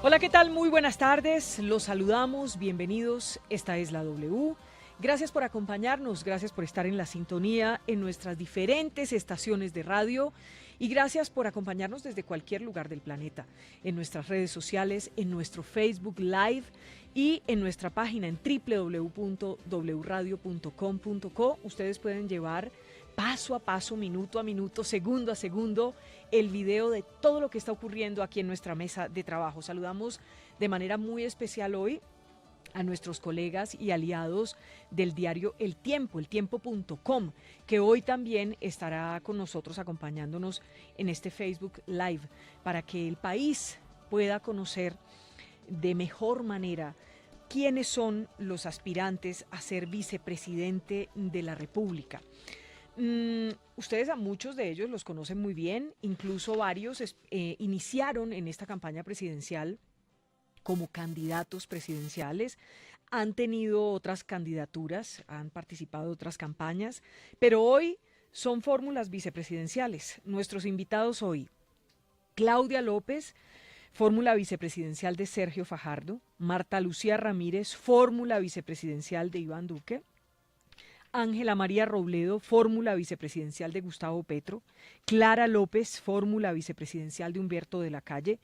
Hola, ¿qué tal? Muy buenas tardes. Los saludamos, bienvenidos. Esta es la W. Gracias por acompañarnos, gracias por estar en la sintonía en nuestras diferentes estaciones de radio y gracias por acompañarnos desde cualquier lugar del planeta, en nuestras redes sociales, en nuestro Facebook Live y en nuestra página en www.wradio.com.co. Ustedes pueden llevar paso a paso, minuto a minuto, segundo a segundo, el video de todo lo que está ocurriendo aquí en nuestra mesa de trabajo. Saludamos de manera muy especial hoy a nuestros colegas y aliados del diario El Tiempo, eltiempo.com, que hoy también estará con nosotros acompañándonos en este Facebook Live para que el país pueda conocer de mejor manera quiénes son los aspirantes a ser vicepresidente de la República. Ustedes a muchos de ellos los conocen muy bien, incluso varios iniciaron en esta campaña presidencial como candidatos presidenciales, han tenido otras candidaturas, han participado en otras campañas, pero hoy son fórmulas vicepresidenciales. Nuestros invitados hoy, Claudia López, fórmula vicepresidencial de Sergio Fajardo; Marta Lucía Ramírez, fórmula vicepresidencial de Iván Duque; Ángela María Robledo, fórmula vicepresidencial de Gustavo Petro; Clara López, fórmula vicepresidencial de Humberto de la Calle;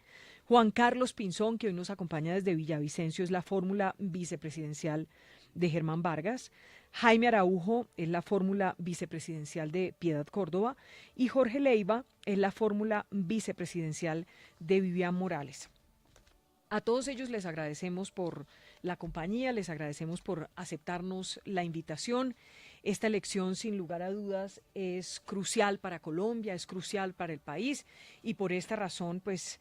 Juan Carlos Pinzón, que hoy nos acompaña desde Villavicencio, es la fórmula vicepresidencial de Germán Vargas; Jaime Araujo es la fórmula vicepresidencial de Piedad Córdoba; y Jorge Leiva es la fórmula vicepresidencial de Vivian Morales. A todos ellos les agradecemos por la compañía, les agradecemos por aceptarnos la invitación. Esta elección, sin lugar a dudas, es crucial para Colombia, es crucial para el país y por esta razón, pues,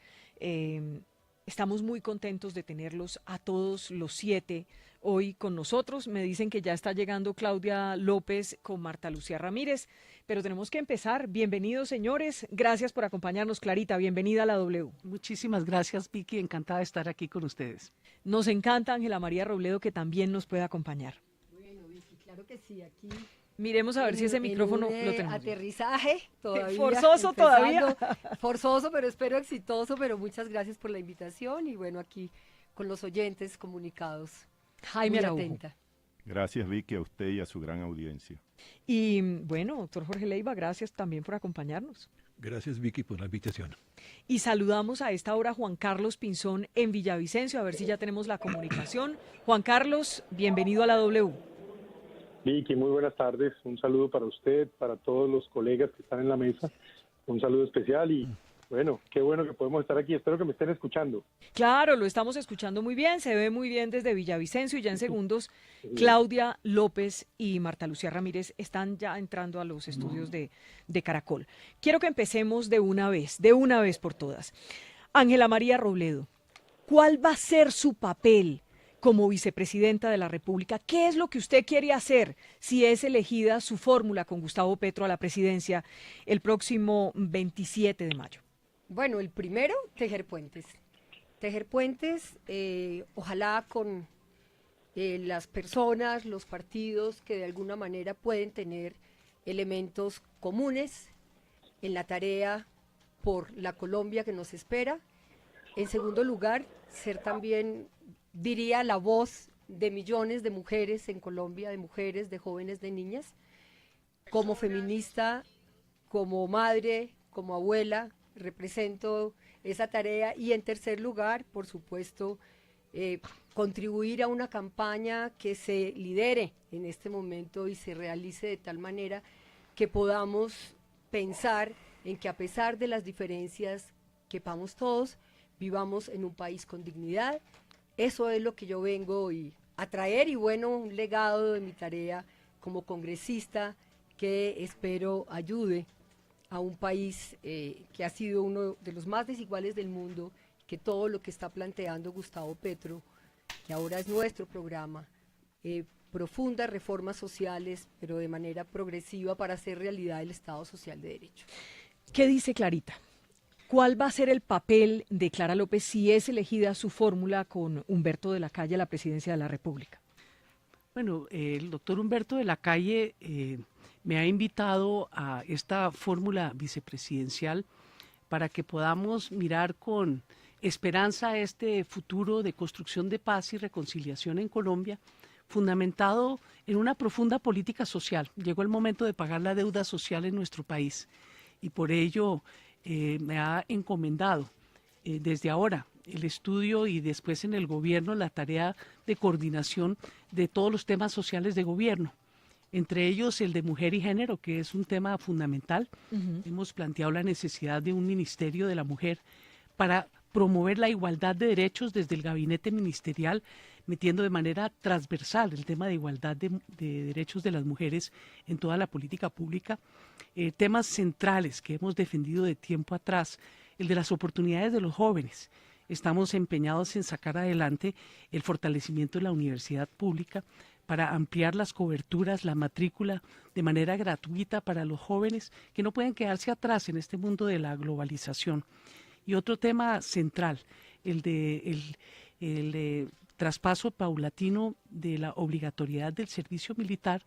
estamos muy contentos de tenerlos a todos los 7 hoy con nosotros. Me dicen que ya está llegando Claudia López con Marta Lucía Ramírez, pero tenemos que empezar. Bienvenidos, señores. Gracias por acompañarnos. Clarita, bienvenida a la W. Muchísimas gracias, Vicky. Encantada de estar aquí con ustedes. Nos encanta Ángela María Robledo, que también nos puede acompañar. Bueno, Vicky, claro que sí, aquí miremos a ver si ese micrófono un, lo tenemos. Aterrizaje todavía. Forzoso empezando, todavía. Forzoso, pero espero exitoso, pero muchas gracias por la invitación y bueno, aquí con los oyentes comunicados. Jaime muy Araujo. atenta. Gracias, Vicky, a usted y a su gran audiencia. Y bueno, doctor Jorge Leiva, gracias también por acompañarnos. Gracias, Vicky, por la invitación. Y saludamos a esta hora a Juan Carlos Pinzón en Villavicencio, a ver si ya tenemos la comunicación. Juan Carlos, bienvenido a la W. Vicky, muy buenas tardes. Un saludo para usted, para todos los colegas que están en la mesa. Un saludo especial y bueno, qué bueno que podemos estar aquí. Espero que me estén escuchando. Claro, lo estamos escuchando muy bien, se ve muy bien desde Villavicencio y ya en segundos Claudia López y Marta Lucía Ramírez están ya entrando a los estudios de Caracol. Quiero que empecemos de una vez por todas. Ángela María Robledo, ¿cuál va a ser su papel como vicepresidenta de la República? ¿Qué es lo que usted quiere hacer si es elegida su fórmula con Gustavo Petro a la presidencia el próximo 27 de mayo? Bueno, el primero, tejer puentes. Tejer puentes, ojalá con las personas, los partidos que de alguna manera pueden tener elementos comunes en la tarea por la Colombia que nos espera. En segundo lugar, ser también, diría, la voz de millones de mujeres en Colombia, de mujeres, de jóvenes, de niñas. Como feminista, como madre, como abuela, represento esa tarea. Y en tercer lugar, por supuesto, contribuir a una campaña que se lidere en este momento y se realice de tal manera que podamos pensar en que a pesar de las diferencias quepamos todos, vivamos en un país con dignidad. Eso es lo que yo vengo a traer y bueno, un legado de mi tarea como congresista que espero ayude a un país que ha sido uno de los más desiguales del mundo, que todo lo que está planteando Gustavo Petro, que ahora es nuestro programa, profundas reformas sociales, pero de manera progresiva para hacer realidad el Estado Social de Derecho. ¿Qué dice Clarita? ¿Cuál va a ser el papel de Clara López si es elegida su fórmula con Humberto de la Calle a la presidencia de la República? Bueno, el doctor Humberto de la Calle me ha invitado a esta fórmula vicepresidencial para que podamos mirar con esperanza a este futuro de construcción de paz y reconciliación en Colombia, fundamentado en una profunda política social. Llegó el momento de pagar la deuda social en nuestro país y por ello me ha encomendado desde ahora el estudio y después en el gobierno la tarea de coordinación de todos los temas sociales de gobierno, entre ellos el de mujer y género, que es un tema fundamental. Hemos planteado la necesidad de un ministerio de la mujer para promover la igualdad de derechos desde el gabinete ministerial, metiendo de manera transversal el tema de igualdad de derechos de las mujeres en toda la política pública. Temas centrales que hemos defendido de tiempo atrás, el de las oportunidades de los jóvenes. Estamos empeñados en sacar adelante el fortalecimiento de la universidad pública para ampliar las coberturas, la matrícula de manera gratuita para los jóvenes que no pueden quedarse atrás en este mundo de la globalización. Y otro tema central, el de traspaso paulatino de la obligatoriedad del servicio militar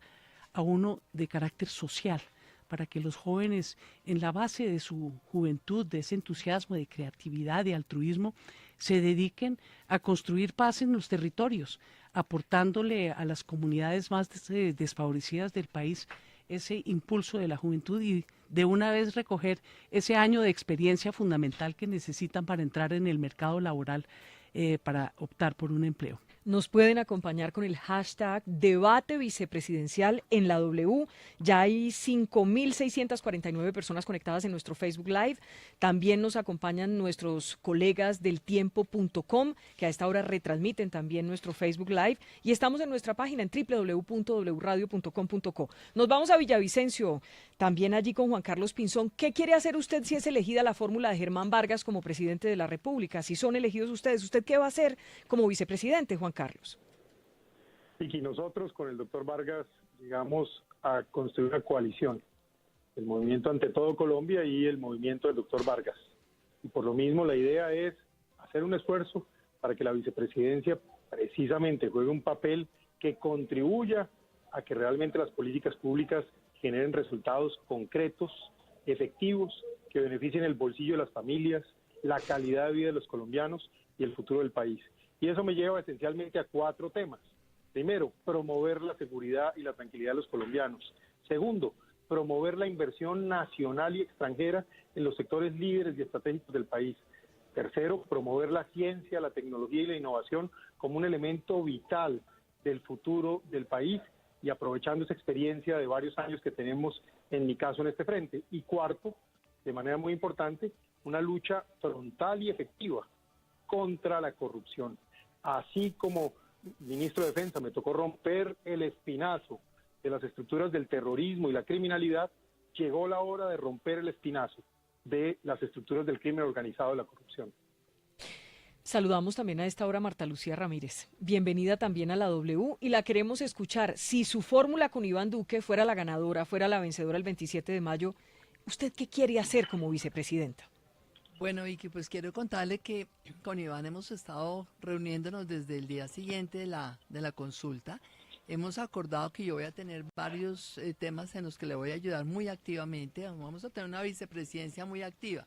a uno de carácter social, para que los jóvenes en la base de su juventud, de ese entusiasmo, de creatividad, de altruismo, se dediquen a construir paz en los territorios, aportándole a las comunidades más desfavorecidas del país ese impulso de la juventud y de una vez recoger ese año de experiencia fundamental que necesitan para entrar en el mercado laboral, para optar por un empleo. Nos pueden acompañar con el hashtag debate vicepresidencial en la W. Ya hay 5.649 personas conectadas en nuestro Facebook Live. También nos acompañan nuestros colegas del tiempo.com, que a esta hora retransmiten también nuestro Facebook Live. Y estamos en nuestra página en www.wradio.com.co. Nos vamos a Villavicencio, también allí con Juan Carlos Pinzón. ¿Qué quiere hacer usted si es elegida la fórmula de Germán Vargas como presidente de la República? Si son elegidos ustedes, ¿usted qué va a hacer como vicepresidente, Juan Carlos? Y nosotros con el doctor Vargas llegamos a construir una coalición, el movimiento Ante Todo Colombia y el movimiento del doctor Vargas. Y por lo mismo la idea es hacer un esfuerzo para que la vicepresidencia precisamente juegue un papel que contribuya a que realmente las políticas públicas generen resultados concretos, efectivos, que beneficien el bolsillo de las familias, la calidad de vida de los colombianos y el futuro del país. Y eso me lleva esencialmente a 4 temas. Primero, promover la seguridad y la tranquilidad de los colombianos. Segundo, promover la inversión nacional y extranjera en los sectores líderes y estratégicos del país. Tercero, promover la ciencia, la tecnología y la innovación como un elemento vital del futuro del país y aprovechando esa experiencia de varios años que tenemos, en mi caso, en este frente. Y cuarto, de manera muy importante, una lucha frontal y efectiva contra la corrupción. Así como ministro de Defensa me tocó romper el espinazo de las estructuras del terrorismo y la criminalidad, llegó la hora de romper el espinazo de las estructuras del crimen organizado y la corrupción. Saludamos también a esta hora a Marta Lucía Ramírez. Bienvenida también a la W y la queremos escuchar. Si su fórmula con Iván Duque fuera la ganadora, fuera la vencedora el 27 de mayo, ¿usted qué quiere hacer como vicepresidenta? Bueno, Vicky, pues quiero contarle que con Iván hemos estado reuniéndonos desde el día siguiente de la consulta. Hemos acordado que yo voy a tener varios temas en los que le voy a ayudar muy activamente. Vamos a tener una vicepresidencia muy activa.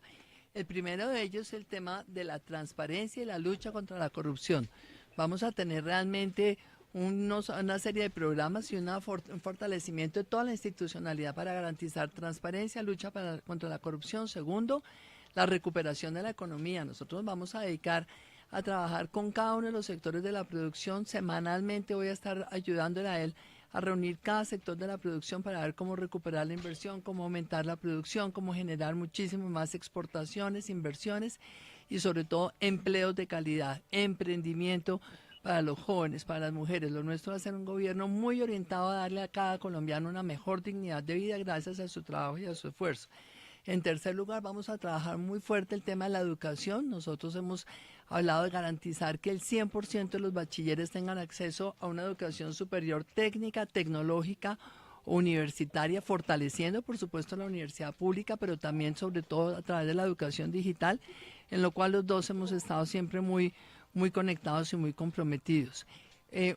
El primero de ellos es el tema de la transparencia y la lucha contra la corrupción. Vamos a tener realmente una serie de programas y un fortalecimiento de toda la institucionalidad para garantizar transparencia, lucha contra la corrupción. Segundo, la recuperación de la economía. Nosotros vamos a dedicar a trabajar con cada uno de los sectores de la producción. Semanalmente voy a estar ayudándole a él a reunir cada sector de la producción para ver cómo recuperar la inversión, cómo aumentar la producción, cómo generar muchísimas más exportaciones, inversiones y sobre todo empleos de calidad, emprendimiento para los jóvenes, para las mujeres. Lo nuestro va a ser un gobierno muy orientado a darle a cada colombiano una mejor dignidad de vida gracias a su trabajo y a su esfuerzo. En tercer lugar, vamos a trabajar muy fuerte el tema de la educación. Nosotros hemos hablado de garantizar que el 100% de los bachilleres tengan acceso a una educación superior técnica, tecnológica, universitaria, fortaleciendo, por supuesto, la universidad pública, pero también, sobre todo, a través de la educación digital, en lo cual los dos hemos estado siempre muy conectados y muy comprometidos.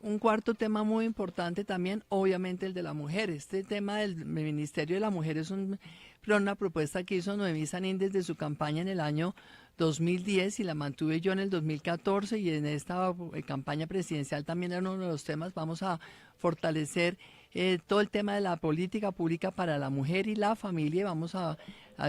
Un cuarto tema muy importante también, obviamente el de la mujer. Este tema del Ministerio de la Mujer es una propuesta que hizo Noemí Sanín desde su campaña en el año 2010 y la mantuve yo en el 2014 y en esta campaña presidencial también era uno de los temas. Vamos a fortalecer todo el tema de la política pública para la mujer y la familia y vamos a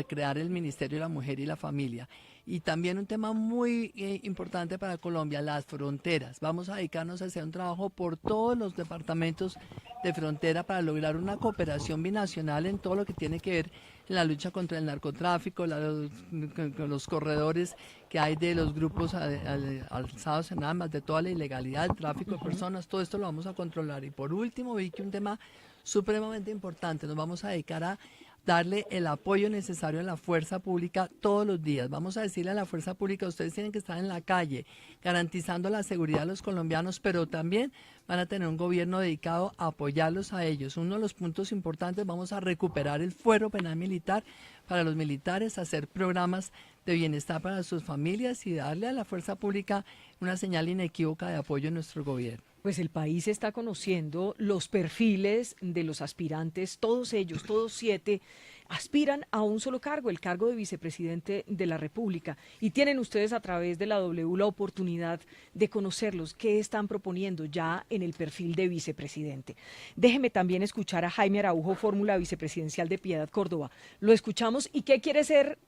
crear el Ministerio de la Mujer y la Familia. Y también un tema muy importante para Colombia, las fronteras. Vamos a dedicarnos a hacer un trabajo por todos los departamentos de frontera para lograr una cooperación binacional en todo lo que tiene que ver en la lucha contra el narcotráfico, los corredores que hay de los grupos alzados en armas, de toda la ilegalidad, el tráfico de personas, todo esto lo vamos a controlar. Y por último, vi que un tema supremamente importante, nos vamos a dedicar a darle el apoyo necesario a la fuerza pública todos los días. Vamos a decirle a la fuerza pública, ustedes tienen que estar en la calle garantizando la seguridad de los colombianos, pero también van a tener un gobierno dedicado a apoyarlos a ellos. Uno de los puntos importantes, vamos a recuperar el fuero penal militar para los militares, hacer programas de bienestar para sus familias y darle a la fuerza pública una señal inequívoca de apoyo en nuestro gobierno. Pues el país está conociendo los perfiles de los aspirantes, todos ellos, todos 7, aspiran a un solo cargo, el cargo de vicepresidente de la República. Y tienen ustedes a través de la W la oportunidad de conocerlos, qué están proponiendo ya en el perfil de vicepresidente. Déjeme también escuchar a Jaime Araujo, fórmula vicepresidencial de Piedad Córdoba. Lo escuchamos y qué quiere ser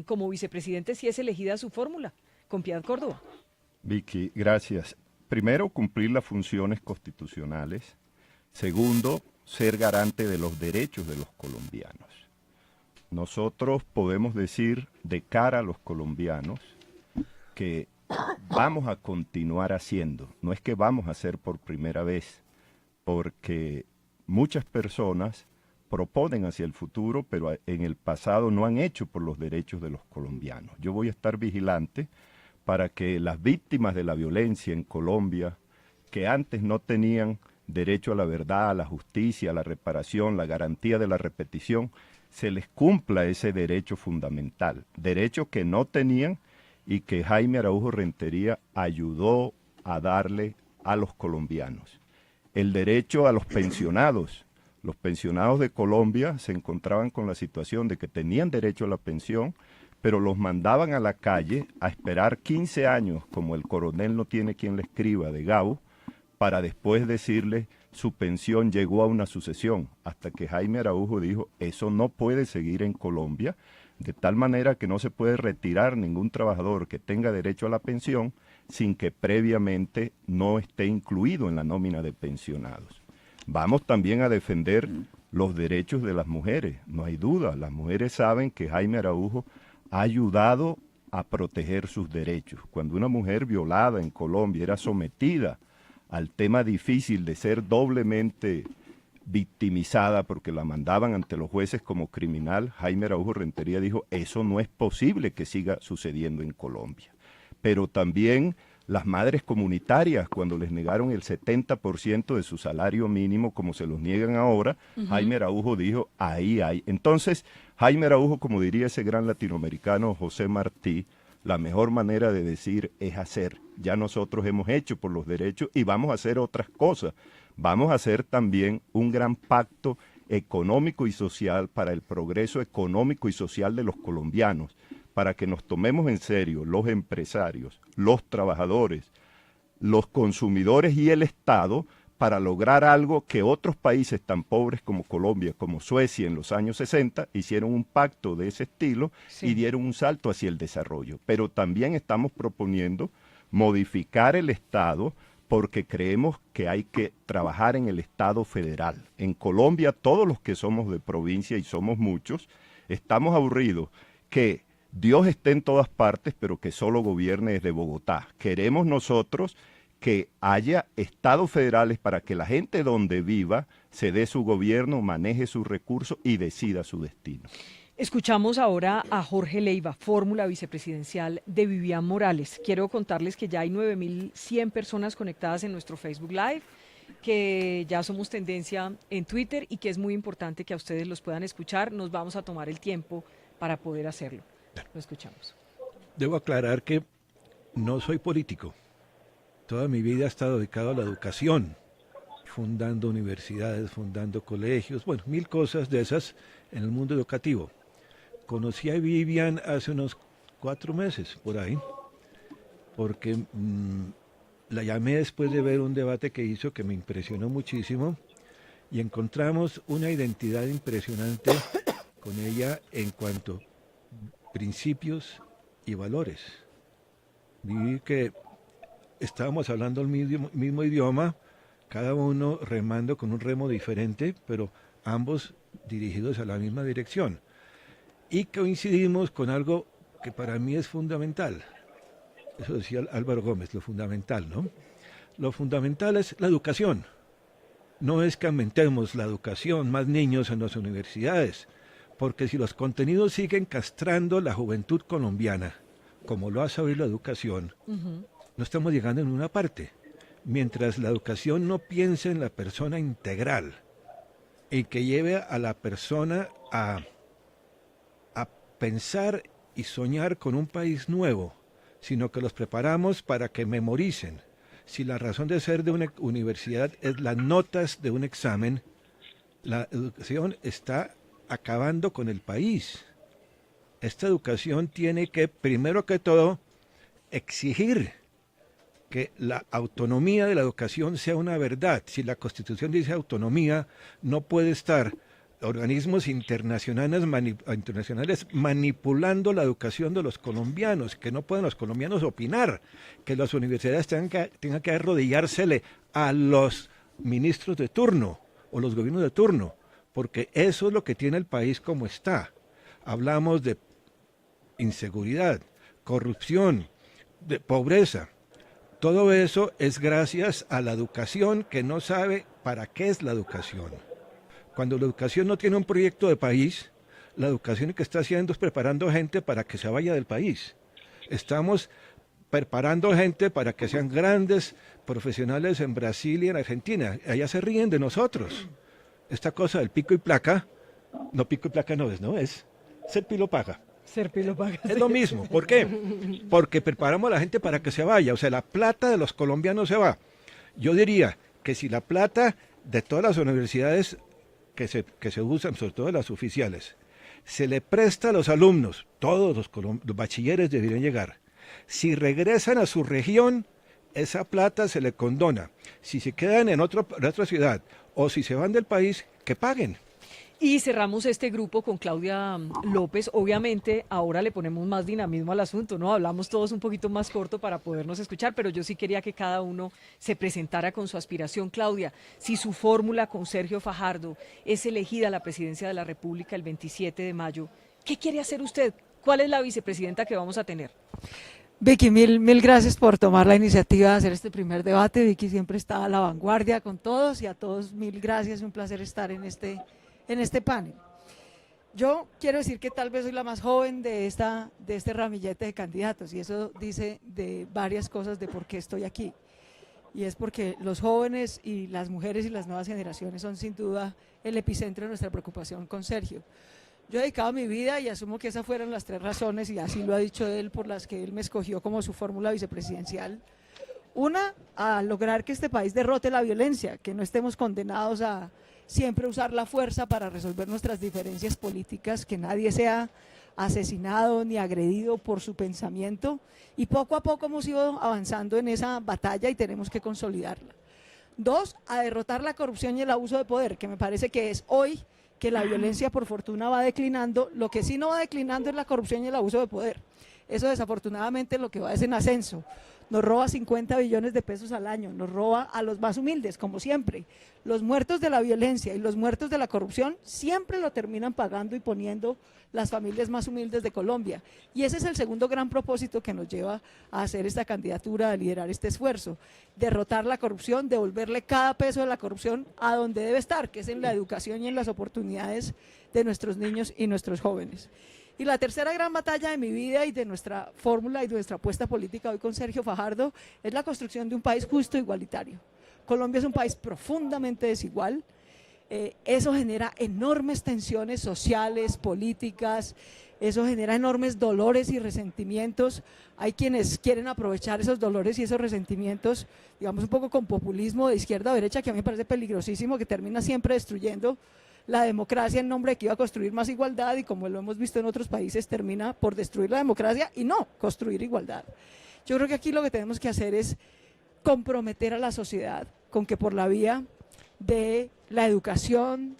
como vicepresidente si es elegida su fórmula con Piedad Córdoba. Vicky, gracias. Primero, cumplir las funciones constitucionales. Segundo, ser garante de los derechos de los colombianos. Nosotros podemos decir de cara a los colombianos que vamos a continuar haciendo. No es que vamos a hacer por primera vez, porque muchas personas proponen hacia el futuro, pero en el pasado no han hecho por los derechos de los colombianos. Yo voy a estar vigilante para que las víctimas de la violencia en Colombia, que antes no tenían derecho a la verdad, a la justicia, a la reparación, la garantía de la repetición, se les cumpla ese derecho fundamental, derecho que no tenían y que Jaime Araujo Rentería ayudó a darle a los colombianos. El derecho a los pensionados. Los pensionados de Colombia se encontraban con la situación de que tenían derecho a la pensión, pero los mandaban a la calle a esperar 15 años, como el coronel no tiene quien le escriba de Gabo, para después decirle su pensión llegó a una sucesión, hasta que Jaime Araujo dijo, eso no puede seguir en Colombia, de tal manera que no se puede retirar ningún trabajador que tenga derecho a la pensión sin que previamente no esté incluido en la nómina de pensionados. Vamos también a defender los derechos de las mujeres, no hay duda, las mujeres saben que Jaime Araujo ha ayudado a proteger sus derechos. Cuando una mujer violada en Colombia era sometida al tema difícil de ser doblemente victimizada porque la mandaban ante los jueces como criminal, Jaime Araujo Rentería dijo, eso no es posible que siga sucediendo en Colombia. Pero también las madres comunitarias, cuando les negaron el 70% de su salario mínimo, como se los niegan ahora, Jaime Araujo dijo, ahí hay. Entonces, Jaime Araujo, como diría ese gran latinoamericano José Martí, la mejor manera de decir es hacer. Ya nosotros hemos hecho por los derechos y vamos a hacer otras cosas. Vamos a hacer también un gran pacto económico y social para el progreso económico y social de los colombianos, para que nos tomemos en serio los empresarios, los trabajadores, los consumidores y el Estado para lograr algo que otros países tan pobres como Colombia, como Suecia en los años 60, hicieron un pacto de ese estilo y dieron un salto hacia el desarrollo. Pero también estamos proponiendo modificar el Estado porque creemos que hay que trabajar en el Estado federal. En Colombia, todos los que somos de provincia, y somos muchos, estamos aburridos que Dios esté en todas partes, pero que solo gobierne desde Bogotá. Queremos nosotros que haya estados federales para que la gente donde viva se dé su gobierno, maneje sus recursos y decida su destino. Escuchamos ahora a Jorge Leiva, fórmula vicepresidencial de Vivian Morales. Quiero contarles que ya hay 9.100 personas conectadas en nuestro Facebook Live, que ya somos tendencia en Twitter y que es muy importante que a ustedes los puedan escuchar. Nos vamos a tomar el tiempo para poder hacerlo. Lo escuchamos. Debo aclarar que no soy político. Toda mi vida ha estado dedicado a la educación, fundando universidades, fundando colegios, bueno, 1000 cosas de esas en el mundo educativo. Conocí a Vivian hace unos 4 meses, por ahí, porque la llamé después de ver un debate que hizo que me impresionó muchísimo y encontramos una identidad impresionante con ella en cuanto a principios y valores. Vi que estábamos hablando el mismo idioma, cada uno remando con un remo diferente, pero ambos dirigidos a la misma dirección. Y coincidimos con algo que para mí es fundamental. Eso decía Álvaro Gómez, lo fundamental, ¿no? Lo fundamental es la educación. No es que aumentemos la educación, más niños en las universidades, porque si los contenidos siguen castrando la juventud colombiana, como lo hace hoy la educación, no estamos llegando en una parte. Mientras la educación no piense en la persona integral y que lleve a la persona a pensar y soñar con un país nuevo, sino que los preparamos para que memoricen. Si la razón de ser de una universidad es las notas de un examen, la educación está acabando con el país. Esta educación tiene que, primero que todo, exigir que la autonomía de la educación sea una verdad. Si la Constitución dice autonomía, no puede estar organismos internacionales manipulando la educación de los colombianos, que no pueden los colombianos opinar, que las universidades tengan que arrodillársele a los ministros de turno o los gobiernos de turno, porque eso es lo que tiene el país como está. Hablamos de inseguridad, corrupción, de pobreza. Todo eso es gracias a la educación que no sabe para qué es la educación. Cuando la educación no tiene un proyecto de país, la educación que está haciendo es preparando gente para que se vaya del país. Estamos preparando gente para que sean grandes profesionales en Brasil y en Argentina. Allá se ríen de nosotros. Esta cosa del pico y placa, no pico y placa no es, ¿no? Es ser pilo paga. Ser pilo paga. Es lo mismo. ¿Por qué? Porque preparamos a la gente para que se vaya. O sea, la plata de los colombianos se va. Yo diría que si la plata de todas las universidades que se usan, sobre todo las oficiales, se le presta a los alumnos, todos los bachilleres deberían llegar. Si regresan a su región, esa plata se le condona. Si se quedan en otra ciudad o si se van del país, que paguen. Y cerramos este grupo con Claudia López. Obviamente ahora le ponemos más dinamismo al asunto, ¿no? Hablamos todos un poquito más corto para podernos escuchar, pero yo sí quería que cada uno se presentara con su aspiración. Claudia, si su fórmula con Sergio Fajardo es elegida a la presidencia de la República el 27 de mayo, ¿qué quiere hacer usted? ¿Cuál es la vicepresidenta que vamos a tener? Vicky, mil gracias por tomar la iniciativa de hacer este primer debate. Vicky siempre está a la vanguardia con todos y a todos mil gracias. Un placer estar en este panel. Yo quiero decir que tal vez soy la más joven de este ramillete de candidatos y eso dice de varias cosas de por qué estoy aquí. Y es porque los jóvenes y las mujeres y las nuevas generaciones son sin duda el epicentro de nuestra preocupación con Sergio. Yo he dedicado mi vida y asumo que esas fueron las 3 razones, y así lo ha dicho él, por las que él me escogió como su fórmula vicepresidencial. Una, a lograr que este país derrote la violencia, que no estemos condenados a siempre usar la fuerza para resolver nuestras diferencias políticas, que nadie sea asesinado ni agredido por su pensamiento, y poco a poco hemos ido avanzando en esa batalla y tenemos que consolidarla. 2, a derrotar la corrupción y el abuso de poder, que me parece que es hoy que la violencia por fortuna va declinando. Lo que sí no va declinando es la corrupción y el abuso de poder. Eso desafortunadamente lo que va es en ascenso. Nos roba 50 billones de pesos al año, nos roba a los más humildes, como siempre. Los muertos de la violencia y los muertos de la corrupción siempre lo terminan pagando y poniendo las familias más humildes de Colombia. Y ese es el segundo gran propósito que nos lleva a hacer esta candidatura, a liderar este esfuerzo. Derrotar la corrupción, devolverle cada peso de la corrupción a donde debe estar, que es en la educación y en las oportunidades de nuestros niños y nuestros jóvenes. Y la tercera gran batalla de mi vida y de nuestra fórmula y de nuestra apuesta política hoy con Sergio Fajardo es la construcción de un país justo e igualitario. Colombia es un país profundamente desigual. Eso genera enormes tensiones sociales, políticas, eso genera enormes dolores y resentimientos. Hay quienes quieren aprovechar esos dolores y esos resentimientos, digamos un poco con populismo de izquierda o derecha, que a mí me parece peligrosísimo, que termina siempre destruyendo la democracia en nombre de que iba a construir más igualdad, y como lo hemos visto en otros países, termina por destruir la democracia y no construir igualdad. Yo creo que aquí lo que tenemos que hacer es comprometer a la sociedad con que por la vía de la educación,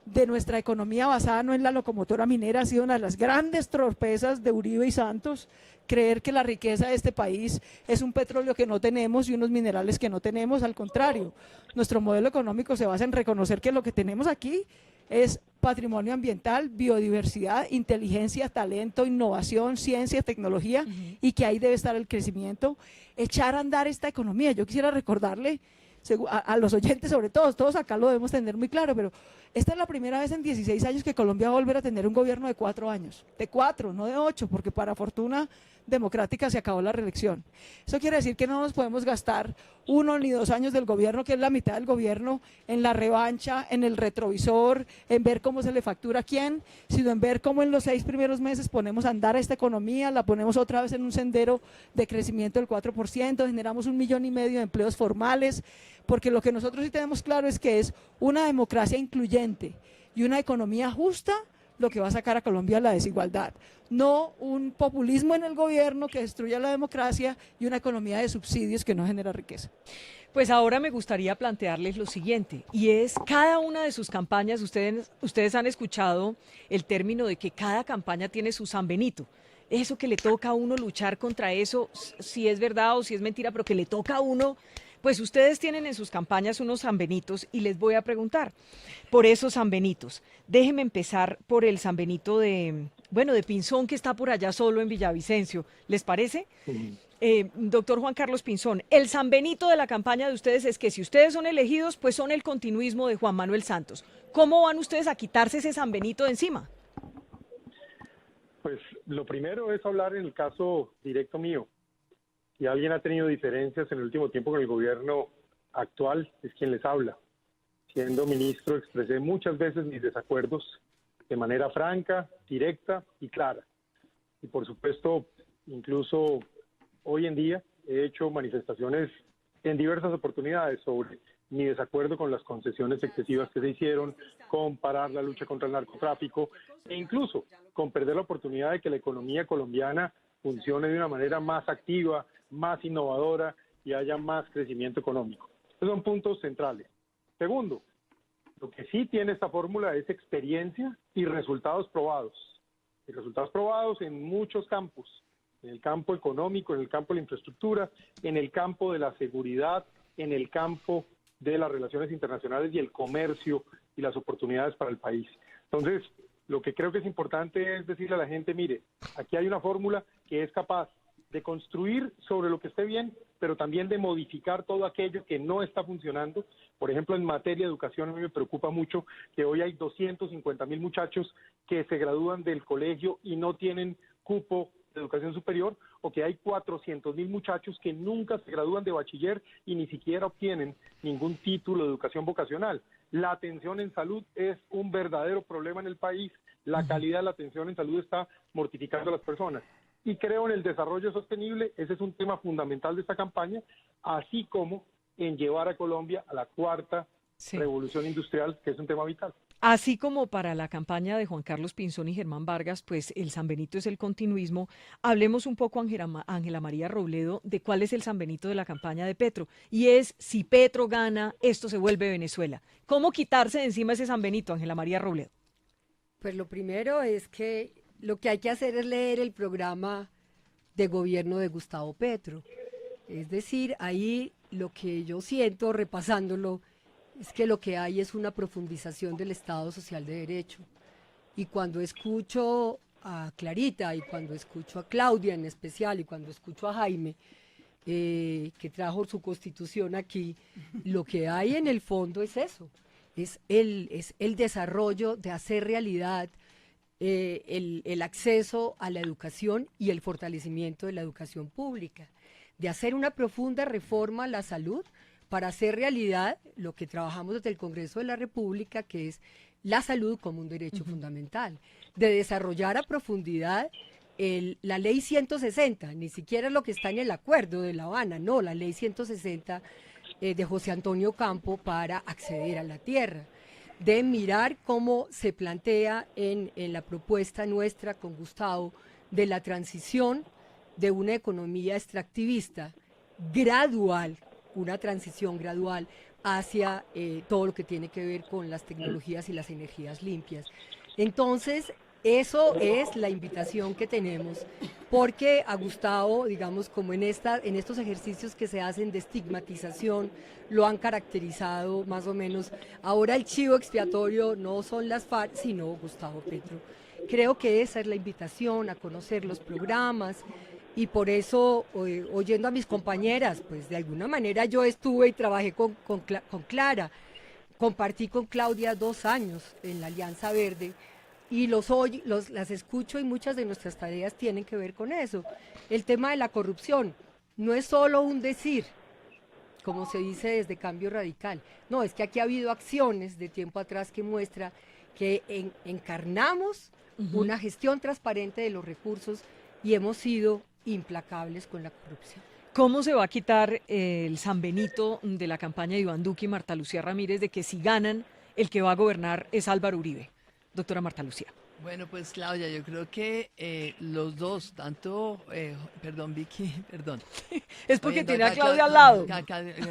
de nuestra economía basada no en la locomotora minera, ha sido una de las grandes torpezas de Uribe y Santos, creer que la riqueza de este país es un petróleo que no tenemos y unos minerales que no tenemos. Al contrario, nuestro modelo económico se basa en reconocer que lo que tenemos aquí es patrimonio ambiental, biodiversidad, inteligencia, talento, innovación, ciencia, tecnología, y que ahí debe estar el crecimiento, echar a andar esta economía. Yo quisiera recordarle a los oyentes, sobre todo, todos acá lo debemos tener muy claro, pero esta es la primera vez en 16 años que Colombia va a volver a tener un gobierno de 4 años, de 4, no de 8, porque para fortuna democrática se acabó la reelección. Eso quiere decir que no nos podemos gastar 1 ni 2 años del gobierno, que es la mitad del gobierno, en la revancha, en el retrovisor, en ver cómo se le factura a quién, sino en ver cómo en los 6 primeros meses ponemos a andar a esta economía, la ponemos otra vez en un sendero de crecimiento del 4%, generamos 1,5 millones de empleos formales, porque lo que nosotros sí tenemos claro es que es una democracia incluyente y una economía justa lo que va a sacar a Colombia la desigualdad, no un populismo en el gobierno que destruya la democracia y una economía de subsidios que no genera riqueza. Pues ahora me gustaría plantearles lo siguiente, y es cada una de sus campañas, ustedes han escuchado el término de que cada campaña tiene su San Benito. Eso que le toca a uno luchar contra eso, si es verdad o si es mentira, pero que le toca a uno. Pues ustedes tienen en sus campañas unos sanbenitos y les voy a preguntar por esos sanbenitos. Déjenme empezar por el sanbenito de Pinzón, que está por allá solo en Villavicencio. ¿Les parece? Doctor Juan Carlos Pinzón, el sanbenito de la campaña de ustedes es que si ustedes son elegidos, pues son el continuismo de Juan Manuel Santos. ¿Cómo van ustedes a quitarse ese sanbenito de encima? Pues lo primero es hablar en el caso directo mío. Si alguien ha tenido diferencias en el último tiempo con el gobierno actual, es quien les habla. Siendo ministro, expresé muchas veces mis desacuerdos de manera franca, directa y clara. Y por supuesto, incluso hoy en día he hecho manifestaciones en diversas oportunidades sobre mi desacuerdo con las concesiones excesivas que se hicieron, con parar la lucha contra el narcotráfico e incluso con perder la oportunidad de que la economía colombiana funcione de una manera más activa, más innovadora y haya más crecimiento económico. Esos son puntos centrales. Segundo, lo que sí tiene esta fórmula es experiencia y resultados probados. Y resultados probados en muchos campos, en el campo económico, en el campo de la infraestructura, en el campo de la seguridad, en el campo de las relaciones internacionales y el comercio y las oportunidades para el país. Entonces, lo que creo que es importante es decirle a la gente, mire, aquí hay una fórmula que es capaz de construir sobre lo que esté bien, pero también de modificar todo aquello que no está funcionando. Por ejemplo, en materia de educación, a mí me preocupa mucho que hoy hay 250,000 muchachos que se gradúan del colegio y no tienen cupo de educación superior, o que hay 400,000 muchachos que nunca se gradúan de bachiller y ni siquiera obtienen ningún título de educación vocacional. La atención en salud es un verdadero problema en el país. La calidad de la atención en salud está mortificando a las personas. Y creo en el desarrollo sostenible, ese es un tema fundamental de esta campaña, así como en llevar a Colombia a la cuarta revolución industrial, que es un tema vital. Así como para la campaña de Juan Carlos Pinzón y Germán Vargas, pues el sanbenito es el continuismo. Hablemos un poco, Ángela María Robledo, de cuál es el sanbenito de la campaña de Petro. Y es, si Petro gana, esto se vuelve Venezuela. ¿Cómo quitarse de encima ese sanbenito, Ángela María Robledo? Pues lo primero es que lo que hay que hacer es leer el programa de gobierno de Gustavo Petro. Es decir, ahí lo que yo siento repasándolo es que lo que hay es una profundización del Estado Social de Derecho. Y cuando escucho a Clarita y cuando escucho a Claudia en especial y cuando escucho a Jaime, que trajo su constitución aquí, lo que hay en el fondo es eso, es el desarrollo de hacer realidad el acceso a la educación y el fortalecimiento de la educación pública, de hacer una profunda reforma a la salud para hacer realidad lo que trabajamos desde el Congreso de la República, que es la salud como un derecho fundamental, de desarrollar a profundidad la ley 160, ni siquiera lo que está en el acuerdo de La Habana, no, la ley 160 de José Antonio Campo para acceder a la tierra, de mirar cómo se plantea en la propuesta nuestra con Gustavo de la transición de una economía extractivista gradual, una transición gradual hacia todo lo que tiene que ver con las tecnologías y las energías limpias. Entonces, eso es la invitación que tenemos, porque a Gustavo, digamos, como en estos ejercicios que se hacen de estigmatización, lo han caracterizado más o menos. Ahora el chivo expiatorio no son las FARC, sino Gustavo Petro. Creo que esa es la invitación, a conocer los programas, y por eso, oyendo a mis compañeras, pues de alguna manera yo estuve y trabajé con Clara, compartí con Claudia 2 años en la Alianza Verde, y las escucho, y muchas de nuestras tareas tienen que ver con eso. El tema de la corrupción no es solo un decir, como se dice desde Cambio Radical. No, es que aquí ha habido acciones de tiempo atrás que muestra que encarnamos una gestión transparente de los recursos y hemos sido implacables con la corrupción. ¿Cómo se va a quitar el San Benito de la campaña de Iván Duque y Marta Lucía Ramírez de que si ganan, el que va a gobernar es Álvaro Uribe? Doctora Marta Lucía. Bueno, pues Claudia, yo creo que los dos, perdón Vicky, perdón. Es porque tiene a Claudia al lado.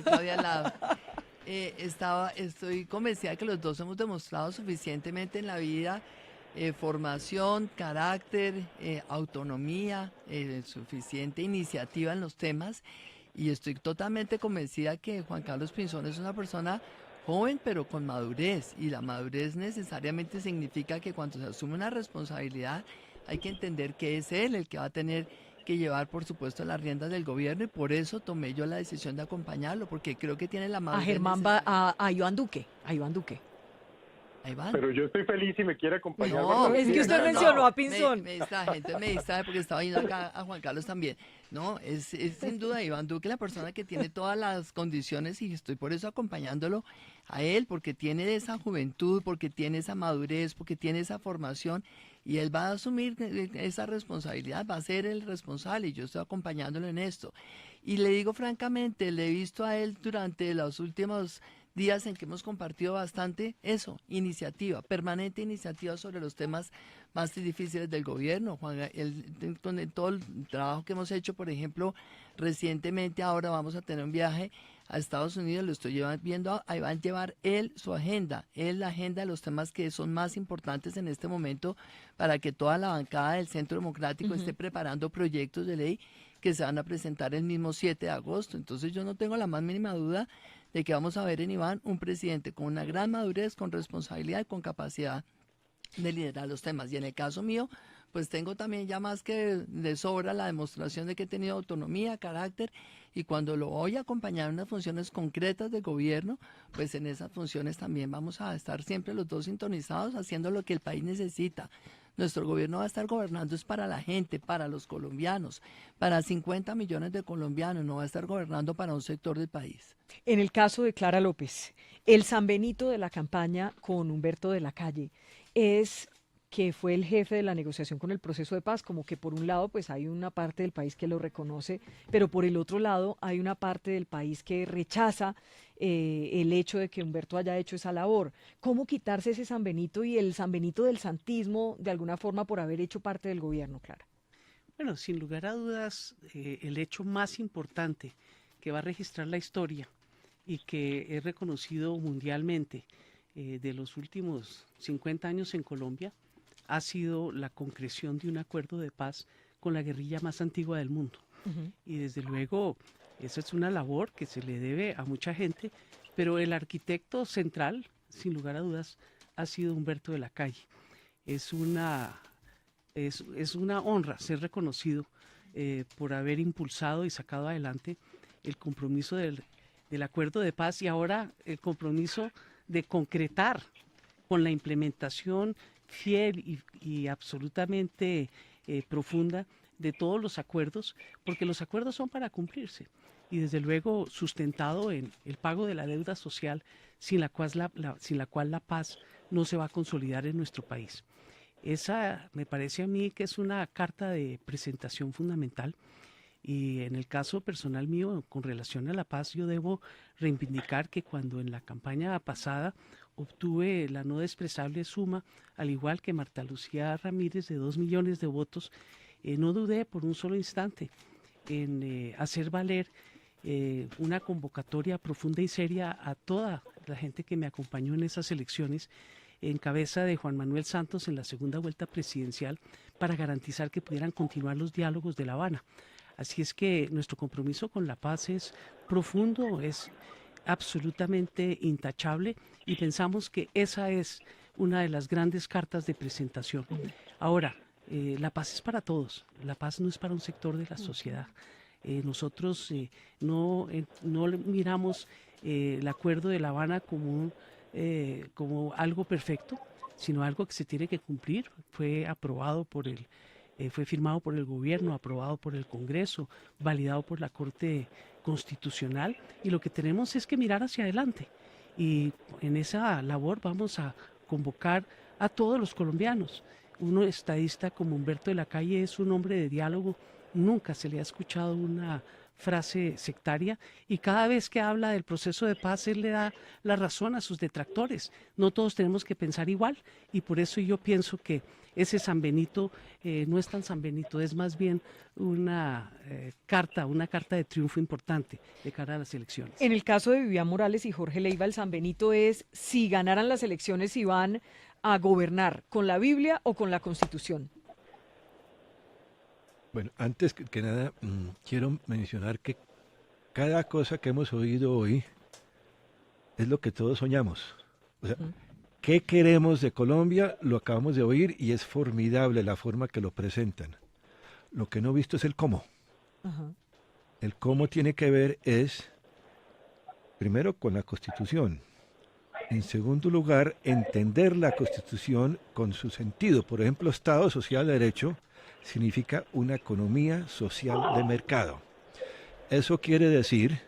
Claudia al lado. Estoy convencida de que los dos hemos demostrado suficientemente en la vida formación, carácter, autonomía, suficiente iniciativa en los temas, y estoy totalmente convencida que Juan Carlos Pinzón es una persona joven pero con madurez, y la madurez necesariamente significa que cuando se asume una responsabilidad hay que entender que es él el que va a tener que llevar, por supuesto, las riendas del gobierno, y por eso tomé yo la decisión de acompañarlo, porque creo que tiene la madurez. A Iván Duque. Ahí van. Pero yo estoy feliz y me quiere acompañar. No, es que usted mencionó a Pinzón. Me distrae porque estaba yendo acá a Juan Carlos también. No, es sin duda Iván Duque la persona que tiene todas las condiciones, y estoy por eso acompañándolo a él, porque tiene esa juventud, porque tiene esa madurez, porque tiene esa formación, y él va a asumir esa responsabilidad, va a ser el responsable, y yo estoy acompañándolo en esto. Y le digo francamente, le he visto a él durante los últimos días en que hemos compartido bastante eso, permanente iniciativa sobre los temas más difíciles del gobierno. Juan, con todo el trabajo que hemos hecho, por ejemplo, recientemente ahora vamos a tener un viaje a Estados Unidos, lo estoy viendo, ahí va a llevar él su agenda, la agenda de los temas que son más importantes en este momento, para que toda la bancada del Centro Democrático esté preparando proyectos de ley que se van a presentar el mismo 7 de agosto. Entonces yo no tengo la más mínima duda de que vamos a ver en Iván un presidente con una gran madurez, con responsabilidad y con capacidad de liderar los temas. Y en el caso mío, pues tengo también ya más que de sobra la demostración de que he tenido autonomía, carácter, y cuando lo voy a acompañar en unas funciones concretas de gobierno, pues en esas funciones también vamos a estar siempre los dos sintonizados, haciendo lo que el país necesita. Nuestro gobierno va a estar gobernando es para la gente, para los colombianos, para 50 millones de colombianos, no va a estar gobernando para un sector del país. En el caso de Clara López, el San Benito de la campaña con Humberto de la Calle es que fue el jefe de la negociación con el proceso de paz, como que por un lado pues hay una parte del país que lo reconoce, pero por el otro lado hay una parte del país que rechaza el hecho de que Humberto haya hecho esa labor. ¿Cómo quitarse ese San Benito y el San Benito del santismo de alguna forma por haber hecho parte del gobierno, Clara? Bueno, sin lugar a dudas, el hecho más importante que va a registrar la historia y que es reconocido mundialmente de los últimos 50 años en Colombia ha sido la concreción de un acuerdo de paz con la guerrilla más antigua del mundo. Y desde luego, esa es una labor que se le debe a mucha gente, pero el arquitecto central, sin lugar a dudas, ha sido Humberto de la Calle. Es una honra ser reconocido por haber impulsado y sacado adelante el compromiso del acuerdo de paz, y ahora el compromiso de concretar con la implementación fiel y absolutamente profunda de todos los acuerdos, porque los acuerdos son para cumplirse, y desde luego sustentado en el pago de la deuda social sin la cual la paz no se va a consolidar en nuestro país. Esa me parece a mí que es una carta de presentación fundamental. Y en el caso personal mío, con relación a la paz, yo debo reivindicar que cuando en la campaña pasada obtuve la no despreciable suma, al igual que Marta Lucía Ramírez, de 2 millones de votos, no dudé por un solo instante en hacer valer una convocatoria profunda y seria a toda la gente que me acompañó en esas elecciones, en cabeza de Juan Manuel Santos en la segunda vuelta presidencial, para garantizar que pudieran continuar los diálogos de La Habana. Así es que nuestro compromiso con la paz es profundo, es absolutamente intachable, y pensamos que esa es una de las grandes cartas de presentación. Ahora, la paz es para todos, la paz no es para un sector de la sociedad. Nosotros no miramos el acuerdo de La Habana como algo perfecto, sino algo que se tiene que cumplir. Fue aprobado fue firmado por el gobierno, aprobado por el Congreso, validado por la Corte Constitucional, y lo que tenemos es que mirar hacia adelante. Y en esa labor vamos a convocar a todos los colombianos. Un estadista como Humberto de la Calle es un hombre de diálogo, nunca se le ha escuchado una frase sectaria, y cada vez que habla del proceso de paz él le da la razón a sus detractores. No todos tenemos que pensar igual, y por eso yo pienso que ese San Benito no es tan San Benito, es más bien una carta de triunfo importante de cara a las elecciones. En el caso de Vivian Morales y Jorge Leiva, el San Benito es si ganaran las elecciones, si van a gobernar con la Biblia o con la Constitución. Bueno, antes que nada, quiero mencionar que cada cosa que hemos oído hoy es lo que todos soñamos. O sea, ¿qué queremos de Colombia? Lo acabamos de oír y es formidable la forma que lo presentan. Lo que no he visto es el cómo. El cómo tiene que ver es, primero, con la Constitución. En segundo lugar, entender la Constitución con su sentido. Por ejemplo, Estado Social de Derecho significa una economía social de mercado. Eso quiere decir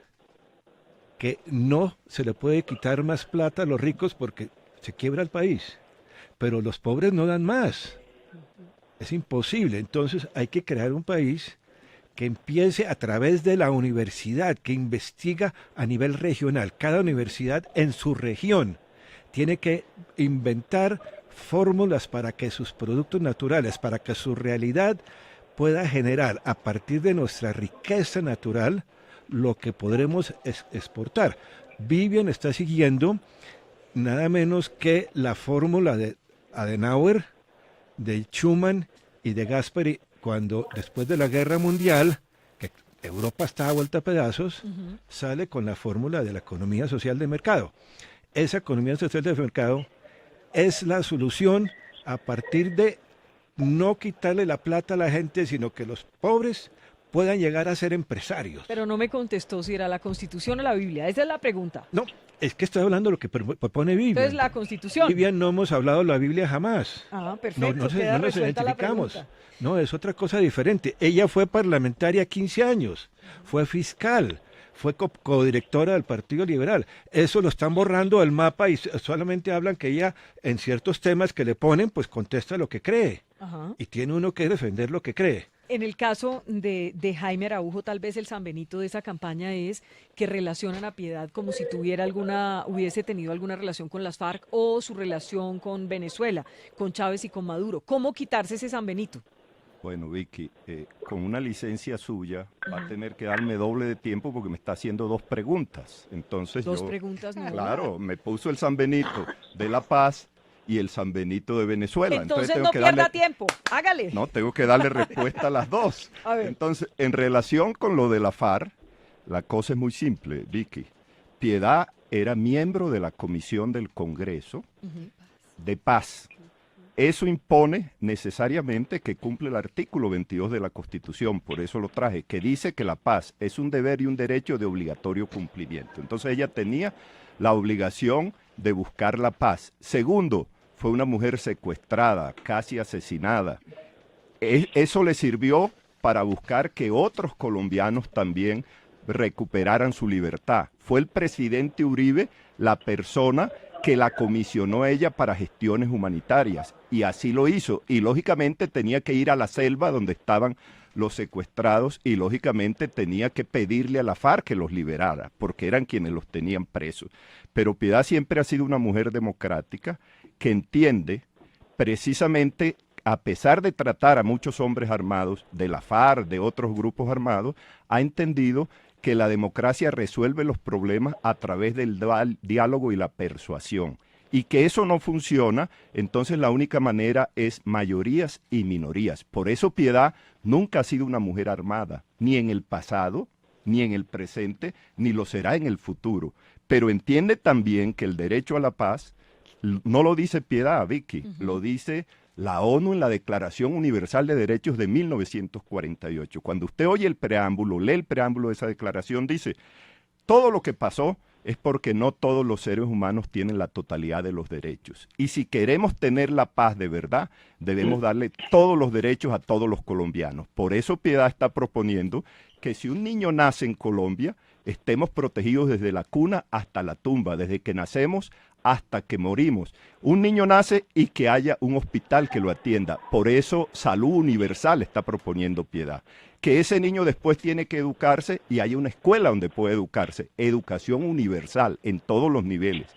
que no se le puede quitar más plata a los ricos porque se quiebra el país, pero los pobres no dan más. Es imposible. Entonces hay que crear un país que empiece a través de la universidad, que investiga a nivel regional. Cada universidad en su región tiene que inventar fórmulas para que sus productos naturales, para que su realidad pueda generar a partir de nuestra riqueza natural lo que podremos exportar. Vivian está siguiendo nada menos que la fórmula de Adenauer, de Schuman y de Gasperi, cuando después de la Guerra Mundial, que Europa estaba vuelta a pedazos, sale con la fórmula de la economía social de mercado. Esa economía social de mercado es la solución a partir de no quitarle la plata a la gente, sino que los pobres puedan llegar a ser empresarios. Pero no me contestó si era la Constitución o la Biblia. Esa es la pregunta. No, es que estoy hablando de lo que propone Vivian. Entonces, la Constitución. Vivian, no hemos hablado de la Biblia jamás. Ah, perfecto. No queda nos resuelta la identificamos. pregunta. No, es otra cosa diferente. Ella fue parlamentaria 15 años, fue fiscal, fue codirectora del Partido Liberal. Eso lo están borrando del mapa y solamente hablan que ella, en ciertos temas que le ponen, pues contesta lo que cree. Y tiene uno que defender lo que cree. En el caso de Jaime Araujo, tal vez el San Benito de esa campaña es que relacionan a Piedad como si hubiese tenido alguna relación con las FARC o su relación con Venezuela, con Chávez y con Maduro. ¿Cómo quitarse ese San Benito? Bueno, Vicky, con una licencia suya va a tener que darme doble de tiempo porque me está haciendo dos preguntas. Entonces Dos preguntas, no. Claro, me puso el San Benito de La Paz y el San Benito de Venezuela. Entonces tengo no que pierda tiempo, hágale. No, tengo que darle respuesta a las dos. A ver. Entonces, en relación con lo de la FARC, la cosa es muy simple, Vicky. Piedad era miembro de la Comisión del Congreso de Paz. Eso impone necesariamente que cumple el artículo 22 de la Constitución, por eso lo traje, que dice que la paz es un deber y un derecho de obligatorio cumplimiento. Entonces ella tenía la obligación de buscar la paz. Segundo, fue una mujer secuestrada, casi asesinada. Eso le sirvió para buscar que otros colombianos también recuperaran su libertad. Fue el presidente Uribe la persona que la comisionó ella para gestiones humanitarias, y así lo hizo, y lógicamente tenía que ir a la selva donde estaban los secuestrados, y lógicamente tenía que pedirle a la FARC que los liberara, porque eran quienes los tenían presos. Pero Piedad siempre ha sido una mujer democrática que entiende precisamente, a pesar de tratar a muchos hombres armados, de la FARC, de otros grupos armados, ha entendido que la democracia resuelve los problemas a través del diálogo y la persuasión. Y que eso no funciona, entonces la única manera es mayorías y minorías. Por eso Piedad nunca ha sido una mujer armada, ni en el pasado, ni en el presente, ni lo será en el futuro. Pero entiende también que el derecho a la paz no lo dice Piedad, Vicky, lo dice la ONU en la Declaración Universal de Derechos de 1948. Cuando usted oye el preámbulo, lee el preámbulo de esa declaración, dice, todo lo que pasó es porque no todos los seres humanos tienen la totalidad de los derechos. Y si queremos tener la paz de verdad, debemos darle todos los derechos a todos los colombianos. Por eso Piedad está proponiendo que si un niño nace en Colombia, estemos protegidos desde la cuna hasta la tumba, desde que nacemos hasta que morimos. Un niño nace y que haya un hospital que lo atienda. Por eso Salud Universal está proponiendo Piedad. Que ese niño después tiene que educarse y hay una escuela donde puede educarse. Educación universal en todos los niveles.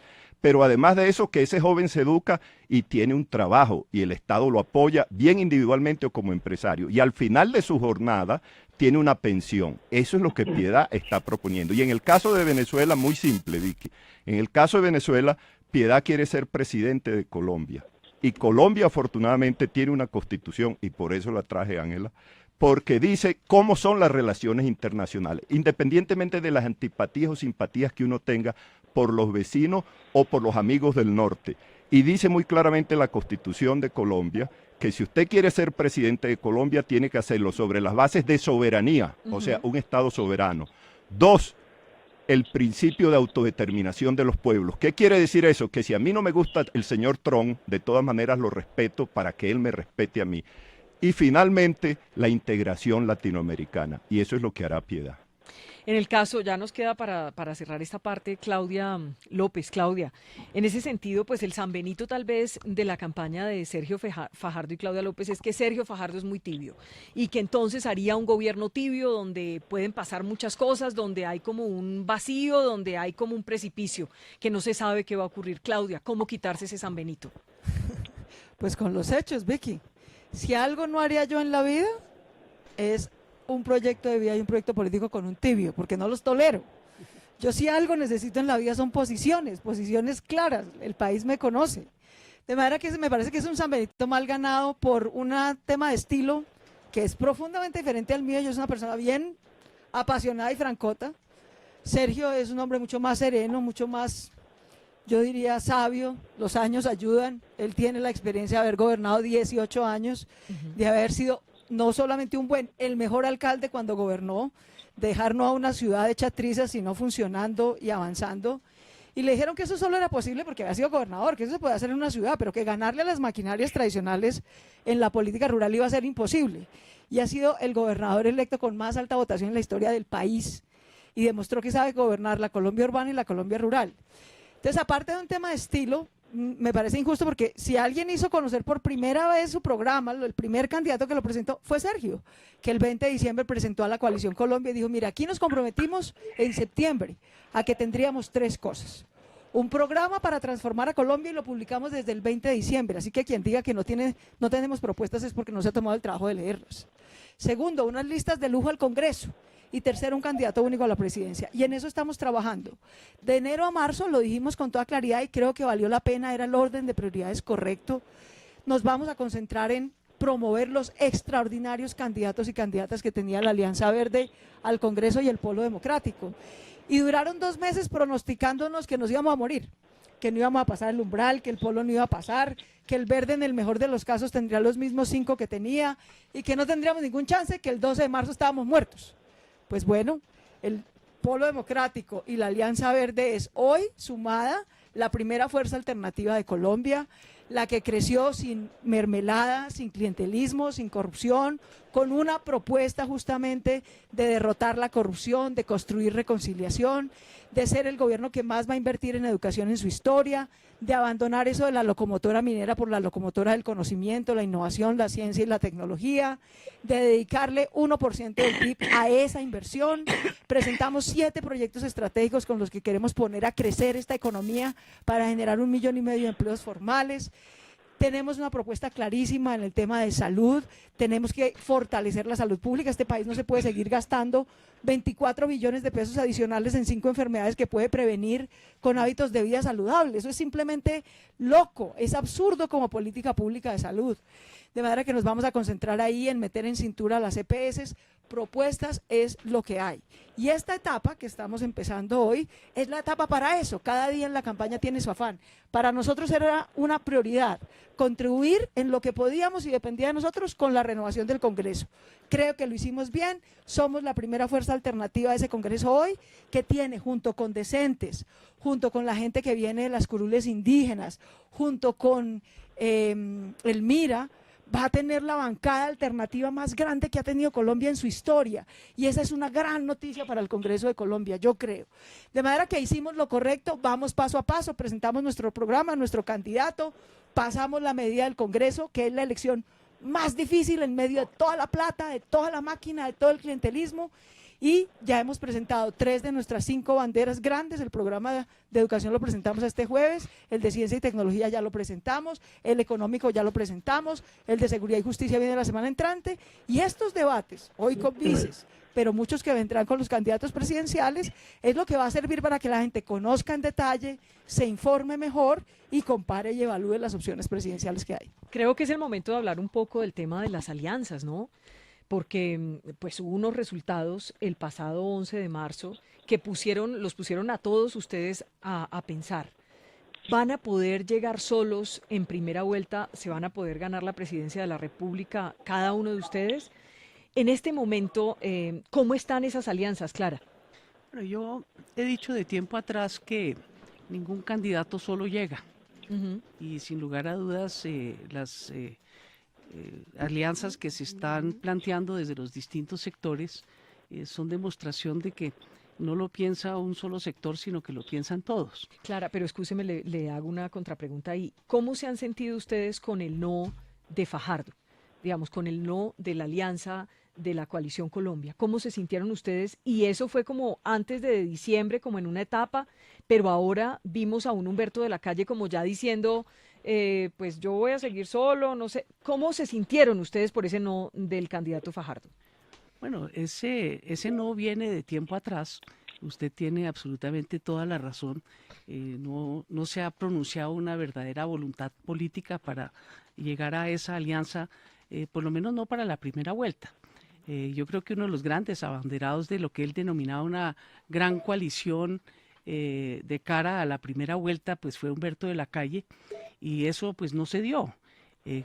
Pero además de eso, que ese joven se educa y tiene un trabajo y el Estado lo apoya bien individualmente o como empresario. Y al final de su jornada tiene una pensión. Eso es lo que Piedad está proponiendo. Y en el caso de Venezuela, muy simple, Vicky. En el caso de Venezuela, Piedad quiere ser presidente de Colombia. Y Colombia afortunadamente tiene una constitución, y por eso la traje, Ángela, porque dice cómo son las relaciones internacionales, independientemente de las antipatías o simpatías que uno tenga por los vecinos o por los amigos del norte. Y dice muy claramente la Constitución de Colombia que si usted quiere ser presidente de Colombia tiene que hacerlo sobre las bases de soberanía, o sea, un Estado soberano. 2, el principio de autodeterminación de los pueblos. ¿Qué quiere decir eso? Que si a mí no me gusta el señor Trump, de todas maneras lo respeto para que él me respete a mí. Y finalmente, la integración latinoamericana. Y eso es lo que hará Piedad. En el caso, ya nos queda para cerrar esta parte, Claudia López. Claudia, en ese sentido, pues el San Benito tal vez de la campaña de Sergio Fajardo y Claudia López es que Sergio Fajardo es muy tibio y que entonces haría un gobierno tibio donde pueden pasar muchas cosas, donde hay como un vacío, donde hay como un precipicio, que no se sabe qué va a ocurrir. Claudia, ¿cómo quitarse ese San Benito? Pues con los hechos, Vicky. Si algo no haría yo en la vida es un proyecto de vida y un proyecto político con un tibio, porque no los tolero. Yo si algo necesito en la vida son posiciones claras, el país me conoce. De manera que me parece que es un San Benito mal ganado por un tema de estilo que es profundamente diferente al mío. Yo soy una persona bien apasionada y francota. Sergio es un hombre mucho más sereno, mucho más, yo diría, sabio. Los años ayudan. Él tiene la experiencia de haber gobernado 18 años, de haber sido no solamente el mejor alcalde cuando gobernó, dejar no a una ciudad hecha trizas, sino funcionando y avanzando. Y le dijeron que eso solo era posible porque había sido gobernador, que eso se podía hacer en una ciudad, pero que ganarle a las maquinarias tradicionales en la política rural iba a ser imposible. Y ha sido el gobernador electo con más alta votación en la historia del país y demostró que sabe gobernar la Colombia urbana y la Colombia rural. Entonces, aparte de un tema de estilo, me parece injusto porque si alguien hizo conocer por primera vez su programa, el primer candidato que lo presentó fue Sergio, que el 20 de diciembre presentó a la Coalición Colombia y dijo, mira, aquí nos comprometimos en septiembre a que tendríamos 3 cosas. Un programa para transformar a Colombia y lo publicamos desde el 20 de diciembre, así que quien diga que no tenemos propuestas es porque no se ha tomado el trabajo de leerlas. Segundo, unas listas de lujo al Congreso. Y tercero, un candidato único a la presidencia. Y en eso estamos trabajando. De enero a marzo, lo dijimos con toda claridad y creo que valió la pena, era el orden de prioridades correcto. Nos vamos a concentrar en promover los extraordinarios candidatos y candidatas que tenía la Alianza Verde al Congreso y el Polo Democrático. Y duraron 2 meses pronosticándonos que nos íbamos a morir, que no íbamos a pasar el umbral, que el Polo no iba a pasar, que el Verde en el mejor de los casos tendría los mismos 5 que tenía y que no tendríamos ningún chance, que el 12 de marzo estábamos muertos. Pues bueno, el Polo Democrático y la Alianza Verde es hoy sumada la primera fuerza alternativa de Colombia, la que creció sin mermelada, sin clientelismo, sin corrupción, con una propuesta justamente de derrotar la corrupción, de construir reconciliación, de ser el gobierno que más va a invertir en educación en su historia, de abandonar eso de la locomotora minera por la locomotora del conocimiento, la innovación, la ciencia y la tecnología, de dedicarle 1% del PIB a esa inversión. Presentamos 7 proyectos estratégicos con los que queremos poner a crecer esta economía para generar 1,5 millones de empleos formales. Tenemos una propuesta clarísima en el tema de salud, tenemos que fortalecer la salud pública. Este país no se puede seguir gastando 24 billones de pesos adicionales en 5 enfermedades que puede prevenir con hábitos de vida saludables. Eso es simplemente loco, es absurdo como política pública de salud. De manera que nos vamos a concentrar ahí en meter en cintura a las EPS. Propuestas es lo que hay. Y esta etapa que estamos empezando hoy es la etapa para eso. Cada día en la campaña tiene su afán. Para nosotros era una prioridad contribuir en lo que podíamos y dependía de nosotros con la renovación del Congreso. Creo que lo hicimos bien. Somos la primera fuerza alternativa de ese Congreso hoy, que tiene, junto con Decentes, junto con la gente que viene de las curules indígenas, junto con el MIRA, va a tener la bancada alternativa más grande que ha tenido Colombia en su historia, y esa es una gran noticia para el Congreso de Colombia, yo creo. De manera que hicimos lo correcto, vamos paso a paso, presentamos nuestro programa, nuestro candidato, pasamos la medida del Congreso, que es la elección más difícil en medio de toda la plata, de toda la máquina, de todo el clientelismo, y ya hemos presentado 3 de nuestras 5 banderas grandes. El programa de educación lo presentamos este jueves, el de ciencia y tecnología ya lo presentamos, el económico ya lo presentamos, el de seguridad y justicia viene la semana entrante, y estos debates, hoy con vices, pero muchos que vendrán con los candidatos presidenciales, es lo que va a servir para que la gente conozca en detalle, se informe mejor y compare y evalúe las opciones presidenciales que hay. Creo que es el momento de hablar un poco del tema de las alianzas, ¿no? Porque pues hubo unos resultados el pasado 11 de marzo que los pusieron a todos ustedes a pensar. ¿Van a poder llegar solos en primera vuelta? ¿Se van a poder ganar la presidencia de la República cada uno de ustedes? En este momento, ¿cómo están esas alianzas, Clara? Bueno, yo he dicho de tiempo atrás que ningún candidato solo llega. Y sin lugar a dudas, las alianzas que se están planteando desde los distintos sectores son demostración de que no lo piensa un solo sector, sino que lo piensan todos. Clara, pero escúcheme, le hago una contrapregunta ahí. ¿Cómo se han sentido ustedes con el no de Fajardo? Digamos, con el no de la alianza de la Coalición Colombia. ¿Cómo se sintieron ustedes? Y eso fue como antes de diciembre, como en una etapa, pero ahora vimos a un Humberto de la Calle como ya diciendo, pues yo voy a seguir solo, no sé. ¿Cómo se sintieron ustedes por ese no del candidato Fajardo? Bueno, ese no viene de tiempo atrás. Usted tiene absolutamente toda la razón. No se ha pronunciado una verdadera voluntad política para llegar a esa alianza, por lo menos no para la primera vuelta. Yo creo que uno de los grandes abanderados de lo que él denominaba una gran coalición de cara a la primera vuelta, pues fue Humberto de la Calle, y eso pues no se dio.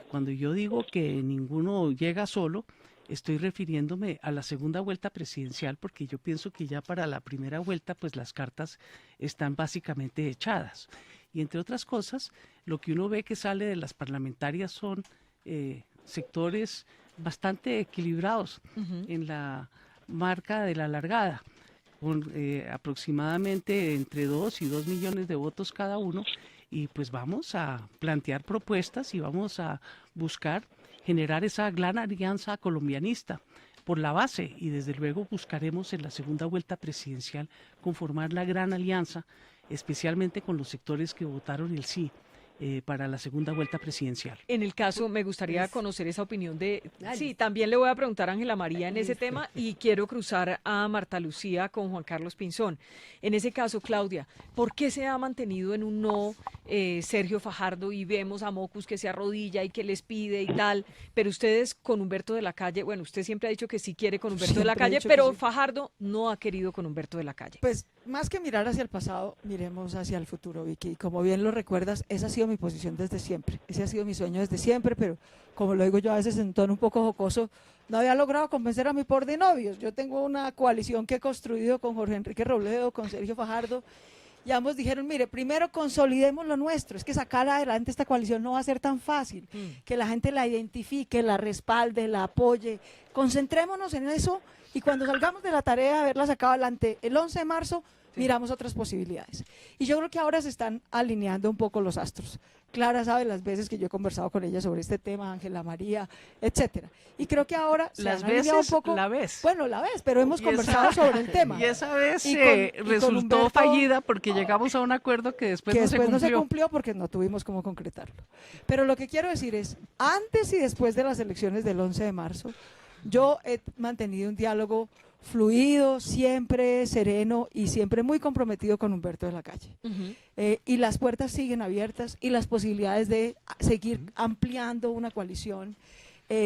Cuando yo digo que ninguno llega solo, estoy refiriéndome a la segunda vuelta presidencial, porque yo pienso que ya para la primera vuelta pues las cartas están básicamente echadas. Y entre otras cosas, lo que uno ve que sale de las parlamentarias son sectores bastante equilibrados en la marca de la largada, con aproximadamente entre 2 y 2 millones de votos cada uno, y pues vamos a plantear propuestas y vamos a buscar generar esa gran alianza colombianista por la base, y desde luego buscaremos en la segunda vuelta presidencial conformar la gran alianza, especialmente con los sectores que votaron el sí para la segunda vuelta presidencial. En el caso, me gustaría conocer esa opinión de... Dale. Sí, también le voy a preguntar a Ángela María en ese tema, y quiero cruzar a Marta Lucía con Juan Carlos Pinzón. En ese caso, Claudia, ¿por qué se ha mantenido en un no Sergio Fajardo, y vemos a Mocus que se arrodilla y que les pide y tal, pero ustedes con Humberto de la Calle, bueno, usted siempre ha dicho que sí quiere con Humberto de la Siempre he Calle, dicho que pero sí. Fajardo no ha querido con Humberto de la Calle? Pues más que mirar hacia el pasado, miremos hacia el futuro, Vicky. Como bien lo recuerdas, esa ha sido mi posición desde siempre. Ese ha sido mi sueño desde siempre, pero como lo digo yo a veces en tono un poco jocoso, no había logrado convencer a mi por de novios. Yo tengo una coalición que he construido con Jorge Enrique Robledo, con Sergio Fajardo, y ambos dijeron, mire, primero consolidemos lo nuestro, es que sacar adelante esta coalición no va a ser tan fácil, que la gente la identifique, la respalde, la apoye, concentrémonos en eso y cuando salgamos de la tarea de haberla sacado adelante el 11 de marzo, miramos otras posibilidades. Y yo creo que ahora se están alineando un poco los astros. Clara sabe las veces que yo he conversado con ella sobre este tema, Ángela María, etcétera. Y creo que ahora se Las han alineado veces, un poco. la vez. Bueno, la vez, pero hemos conversado sobre el tema. Y esa vez Y con resultó Humberto, fallida porque llegamos a un acuerdo que después, que no, después se no se cumplió. cumplió porque no tuvimos cómo concretarlo. Pero lo que quiero decir es, antes y después de las elecciones del 11 de marzo, yo he mantenido un diálogo fluido, siempre sereno y siempre muy comprometido con Humberto de la Calle. Y las puertas siguen abiertas y las posibilidades de seguir ampliando una coalición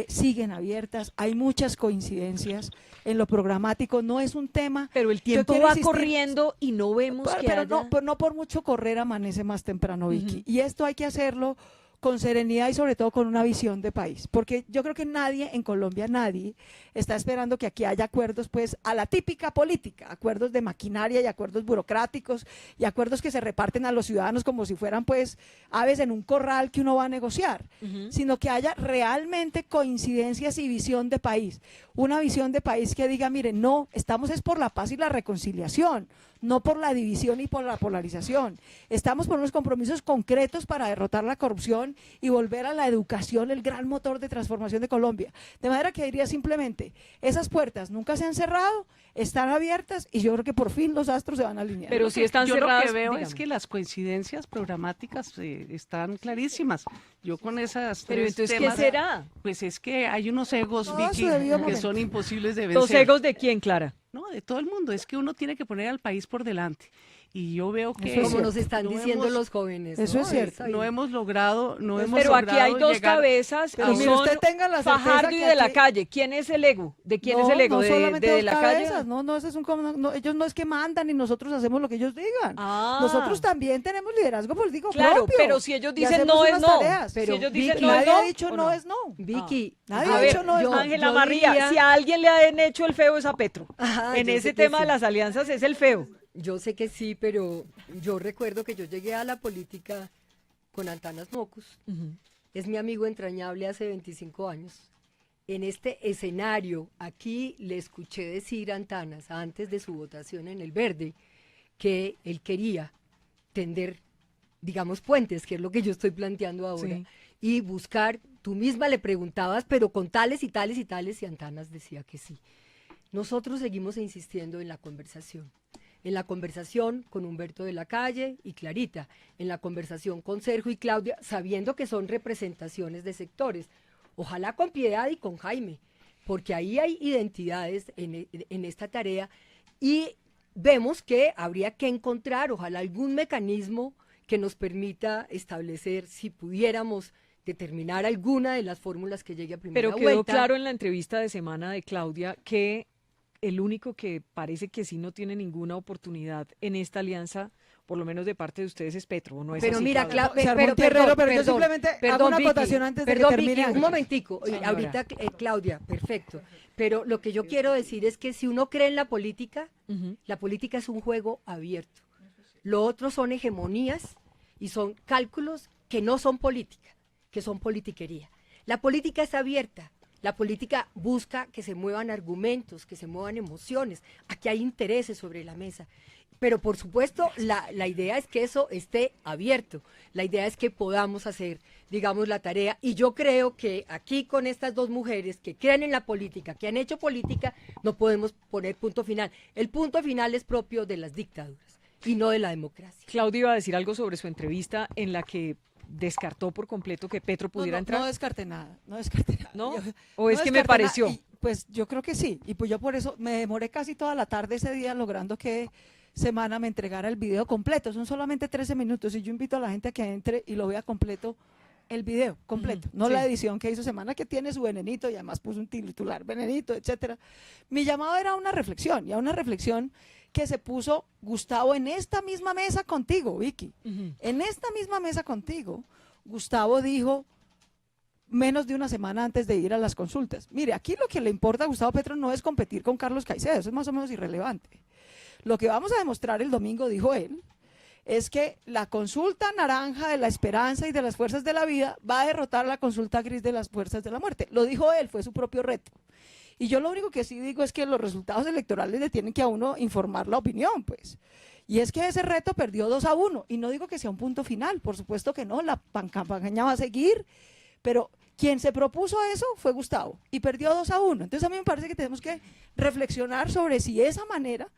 siguen abiertas. Hay muchas coincidencias en lo programático, no es un tema. Pero el tiempo quiero va insistir, corriendo y no vemos que pero haya... no por mucho correr amanece más temprano, Vicky. Y esto hay que hacerlo con serenidad y sobre todo con una visión de país, porque yo creo que nadie en Colombia, nadie está esperando que aquí haya acuerdos pues a la típica política, acuerdos de maquinaria y acuerdos burocráticos y acuerdos que se reparten a los ciudadanos como si fueran pues aves en un corral que uno va a negociar, sino que haya realmente coincidencias y visión de país, una visión de país que diga, miren, no, estamos es por la paz y la reconciliación, no por la división y por la polarización. Estamos por unos compromisos concretos para derrotar la corrupción y volver a la educación, el gran motor de transformación de Colombia. De manera que diría simplemente, esas puertas nunca se han cerrado, están abiertas y yo creo que por fin los astros se van a alinear. Pero si están Yo cerradas, lo que veo dígame. es que las coincidencias programáticas están clarísimas. Yo con esas Pero tres entonces, temas, ¿qué será? pues es que hay unos egos, No, Vicky, su debido que momento. son imposibles de vencer. ¿Los egos de quién, Clara? No, de todo el mundo. Es que uno tiene que poner al país por delante. Y yo veo que Eso es Como nos cierto. están no diciendo hemos- los jóvenes. Eso ¿no? es cierto. Está bien. no hemos logrado, no hemos Pero aquí hay logrado dos llegar- cabezas Pero y mire, son usted tenga la certeza Fajardo y que de la aquí- Calle. ¿Quién es el ego? ¿De quién es No, el ego? no ¿De, solamente de dos la Calle? cabezas, no, ese es un ellos no es que mandan y nosotros hacemos lo que ellos digan. Ah. Nosotros también tenemos liderazgo político Claro, propio. pero si ellos y dicen hacemos no es unas no. tareas. Si Pero ellos dicen Vicky, no es nadie no. ha dicho ¿o no es no. Vicky, Nadie A ha ver, dicho no es no. Ángela yo María, diría- si a alguien le han hecho el feo es a Petro. Ajá, En yo sé ese que tema sí. de las alianzas es el feo. Yo sé que sí, pero yo recuerdo que yo llegué a la política con Antanas Mocus. Es mi amigo entrañable hace 25 años. En este escenario, aquí le escuché decir a Antanas, antes de su votación en el Verde, que él quería tender, digamos, puentes, que es lo que yo estoy planteando ahora, Sí. y buscar, tú misma le preguntabas, pero con tales y tales y tales, y Antanas decía que sí. Nosotros seguimos insistiendo en la conversación con Humberto de la Calle y Clarita, en la conversación con Sergio y Claudia, sabiendo que son representaciones de sectores, ojalá con Piedad y con Jaime, porque ahí hay identidades en esta tarea y vemos que habría que encontrar, ojalá algún mecanismo que nos permita establecer, si pudiéramos determinar alguna de las fórmulas que llegue a primera Pero quedó vuelta. claro en la entrevista de semana de Claudia que el único que parece que sí no tiene ninguna oportunidad en esta alianza, por lo menos de parte de ustedes, es Petro, ¿o no es Pero así, mira, Claudia? Se armó un tierrero, pero yo simplemente hago una Vicky, acotación antes de que perdón, termine Vicky, un Ángel. momentico. Señora. Ahorita, Claudia, perfecto. Pero lo que yo quiero decir es que si uno cree en la política es un juego abierto. Lo otro son hegemonías y son cálculos que no son política, que son politiquería. La política es abierta. La política busca que se muevan argumentos, que se muevan emociones. Aquí hay intereses sobre la mesa. Pero por supuesto, la idea es que eso esté abierto. La idea es que podamos hacer, digamos, la tarea. Y yo creo que aquí con estas dos mujeres que creen en la política, que han hecho política, no podemos poner punto final. El punto final es propio de las dictaduras y no de la democracia. Claudia iba a decir algo sobre su entrevista en la que descartó por completo que Petro pudiera entrar. No descarté nada, no descarté nada. ¿No? Yo- ¿O es no que me descarté nada, pareció? y, pues yo creo que sí, y pues yo por eso me demoré casi toda la tarde ese día logrando que Semana me entregara el video completo, son solamente 13 minutos y yo invito a la gente a que entre y lo vea completo, el video completo, no sí. la edición que hizo Semana, que tiene su venenito y además puso un titular, venenito, etcétera. Mi llamado era una reflexión, y a una reflexión que se puso Gustavo en esta misma mesa contigo, Vicky. En esta misma mesa contigo, Gustavo dijo menos de una semana antes de ir a las consultas: mire, aquí lo que le importa a Gustavo Petro no es competir con Carlos Caicedo, eso es más o menos irrelevante. Lo que vamos a demostrar el domingo, dijo él, es que la consulta naranja de la esperanza y de las fuerzas de la vida va a derrotar la consulta gris de las fuerzas de la muerte. Lo dijo él, fue su propio reto. Y yo lo único que sí digo es que los resultados electorales le tienen que a uno informar la opinión, pues. Y es que ese reto perdió 2-1, y no digo que sea un punto final, por supuesto que no, la campaña va a seguir, pero quien se propuso eso fue Gustavo, y perdió 2-1. Entonces a mí me parece que tenemos que reflexionar sobre si esa manera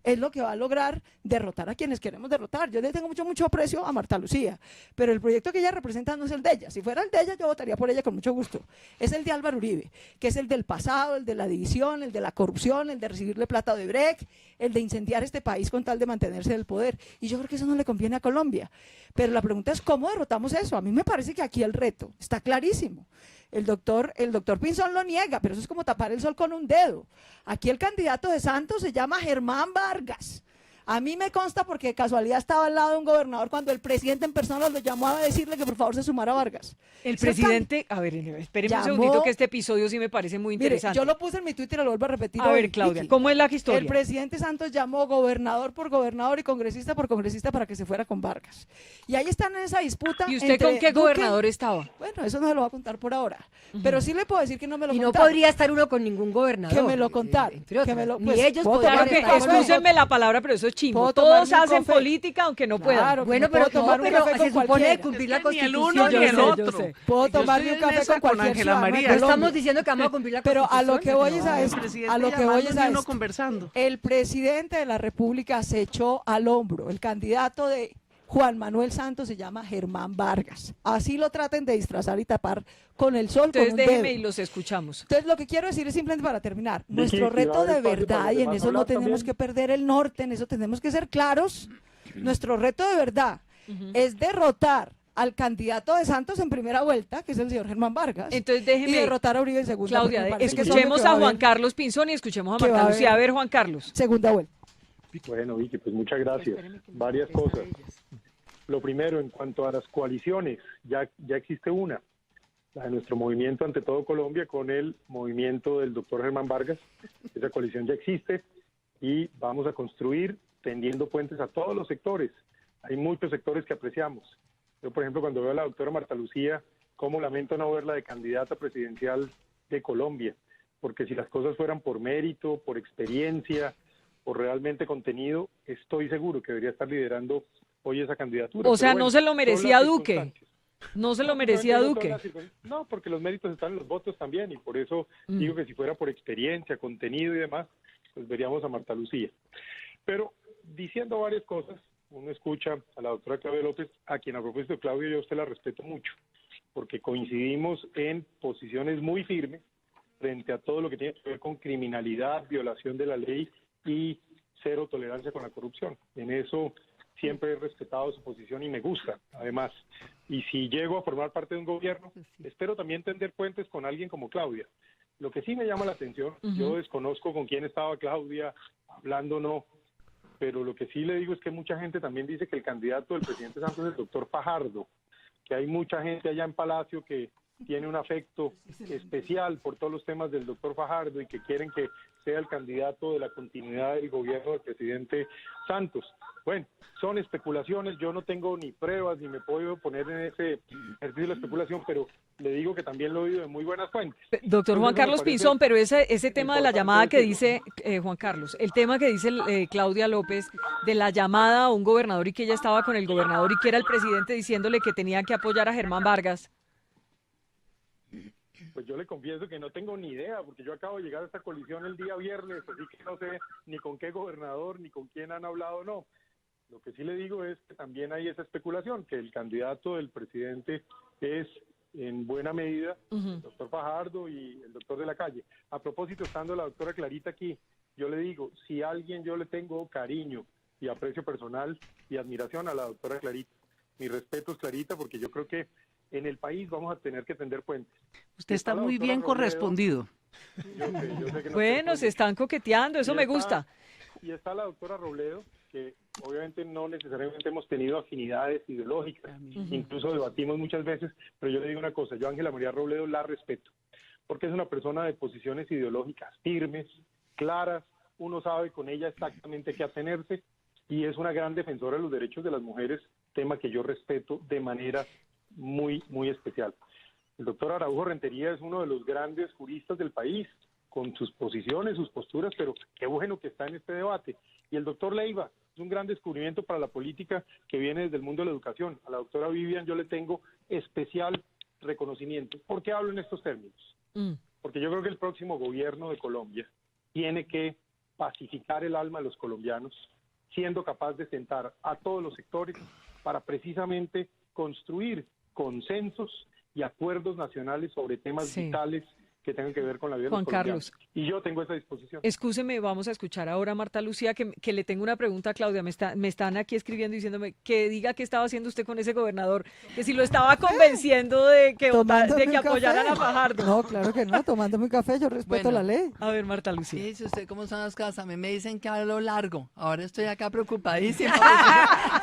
es lo que va a lograr derrotar a quienes queremos derrotar. Yo le tengo mucho aprecio a Marta Lucía, pero el proyecto que ella representa no es el de ella. Si fuera el de ella, yo votaría por ella con mucho gusto. Es el de Álvaro Uribe, que es el del pasado, el de la división, el de la corrupción, el de recibirle plata de Brecht, el de incendiar este país con tal de mantenerse del poder. Y yo creo que eso no le conviene a Colombia. Pero la pregunta es, ¿cómo derrotamos eso? A mí me parece que aquí el reto está clarísimo. El doctor Pinzón lo niega, pero eso es como tapar el sol con un dedo. Aquí el candidato de Santos se llama Germán Vargas. A mí me consta porque de casualidad estaba al lado de un gobernador cuando el presidente en persona lo llamó a decirle que por favor se sumara a Vargas. El presidente, a ver, espéreme un segundito que este episodio sí me parece muy interesante. Mire, yo lo puse en mi Twitter y lo vuelvo a repetir. A ver, Claudia, ¿cómo es la historia? El presidente Santos llamó gobernador por gobernador y congresista por congresista para que se fuera con Vargas. Y ahí están en esa disputa. ¿Y usted con qué gobernador estaba? Bueno, eso no se lo voy a contar por ahora. Pero sí le puedo decir que no me lo contaron. Y no podría estar uno con ningún gobernador. Que me lo contaron. Ni ellos podrían estar. Excúsenme la palabra, pero eso es chimbo. Todos hacen política aunque no puedan. Claro, bueno, pero se supone cumplir la Constitución. Ni el uno ni el otro. Puedo tomarme un café con cualquier Ángela María. No estamos diciendo que vamos a cumplir la Constitución. Pero a lo que voy es a esto. A lo que voy es a esto. Conversando. El presidente de la República se echó al hombro. El candidato de Juan Manuel Santos se llama Germán Vargas. Así lo traten de disfrazar y tapar con el sol. Entonces con un déjeme dedo. y los escuchamos. Entonces lo que quiero decir es simplemente para terminar. Nuestro reto de verdad, y en eso no tenemos que perder el norte, en eso tenemos que ser claros. Nuestro reto de verdad es derrotar al candidato de Santos en primera vuelta, que es el señor Germán Vargas. Entonces déjeme, y derrotar a Uribe en segunda. Claudia, escuchemos a Juan Carlos Pinzón y escuchemos a Marta Lucía. A ver, Juan Carlos. Segunda vuelta. Bueno, Vicky, pues muchas gracias. Varias cosas. Lo primero, en cuanto a las coaliciones, ya existe una, la de nuestro movimiento Ante Todo Colombia con el movimiento del doctor Germán Vargas. Esa coalición ya existe y vamos a construir tendiendo puentes a todos los sectores. Hay muchos sectores que apreciamos. Yo, por ejemplo, cuando veo a la doctora Marta Lucía, cómo lamento no verla de candidata presidencial de Colombia, porque si las cosas fueran por mérito, por experiencia, por realmente contenido, estoy seguro que debería estar liderando hoy esa candidatura. O sea, bueno, no se lo merecía Duque. No se lo merecía Duque. No, porque los méritos están en los votos también, y por eso digo que si fuera por experiencia, contenido y demás, pues veríamos a Marta Lucía. Pero diciendo varias cosas, uno escucha a la doctora Claudia López, a quien a propósito de Claudia yo a usted la respeto mucho, porque coincidimos en posiciones muy firmes frente a todo lo que tiene que ver con criminalidad, violación de la ley y cero tolerancia con la corrupción. En eso siempre he respetado su posición y me gusta, además. Y si llego a formar parte de un gobierno, espero también tender puentes con alguien como Claudia. Lo que sí me llama la atención, yo desconozco con quién estaba Claudia, hablando no, pero lo que sí le digo es que mucha gente también dice que el candidato del presidente Santos es el doctor Fajardo, que hay mucha gente allá en Palacio que tiene un afecto especial por todos los temas del doctor Fajardo y que quieren que sea el candidato de la continuidad del gobierno del presidente Santos. Bueno, son especulaciones, yo no tengo ni pruebas ni me puedo poner en ese ejercicio de la especulación, pero le digo que también lo he oído de muy buenas fuentes. Doctor Juan Carlos Pinzón, pero ese tema de la llamada que dice, Juan Carlos, el tema que dice Claudia López de la llamada a un gobernador y que ella estaba con el gobernador y que era el presidente diciéndole que tenía que apoyar a Germán Vargas. Pues yo le confieso que no tengo ni idea, porque yo acabo de llegar a esta coalición el día viernes, así que no sé ni con qué gobernador ni con quién han hablado o no. Lo que sí le digo es que también hay esa especulación, que el candidato del presidente es en buena medida el doctor Fajardo y el doctor de la Calle. A propósito, estando la doctora Clarita aquí, yo le digo, si a alguien yo le tengo cariño y aprecio personal y admiración a la doctora Clarita. Mi respeto es Clarita, porque yo creo que en el país vamos a tener que tender puentes. Usted está muy bien correspondido. Yo sé que no, bueno, se están coqueteando, eso me gusta. Y está la doctora Robledo, que obviamente no necesariamente hemos tenido afinidades ideológicas, incluso debatimos muchas veces, pero yo le digo una cosa, yo a Ángela María Robledo la respeto, porque es una persona de posiciones ideológicas firmes, claras, uno sabe con ella exactamente qué atenerse, y es una gran defensora de los derechos de las mujeres, tema que yo respeto de manera muy, muy especial. El doctor Araujo Rentería es uno de los grandes juristas del país, con sus posiciones, sus posturas, pero qué bueno que está en este debate. Y el doctor Leiva es un gran descubrimiento para la política que viene desde el mundo de la educación. A la doctora Vivian yo le tengo especial reconocimiento. ¿Por qué hablo en estos términos? Porque yo creo que el próximo gobierno de Colombia tiene que pacificar el alma de los colombianos, siendo capaz de sentar a todos los sectores para precisamente construir consensos y acuerdos nacionales sobre temas vitales que tengan que ver con la vida de los colombianos. Y yo tengo esa disposición. Excúseme, vamos a escuchar ahora a Marta Lucía, que le tengo una pregunta a Claudia. Me están aquí escribiendo diciéndome que diga qué estaba haciendo usted con ese gobernador, que si lo estaba convenciendo de que apoyaran a Fajardo. No, claro que no, tomándome un café, yo respeto la ley. A ver, Marta Lucía. Dice usted cómo son las cosas. A mí me dicen que hablo largo. Ahora estoy acá preocupadísima.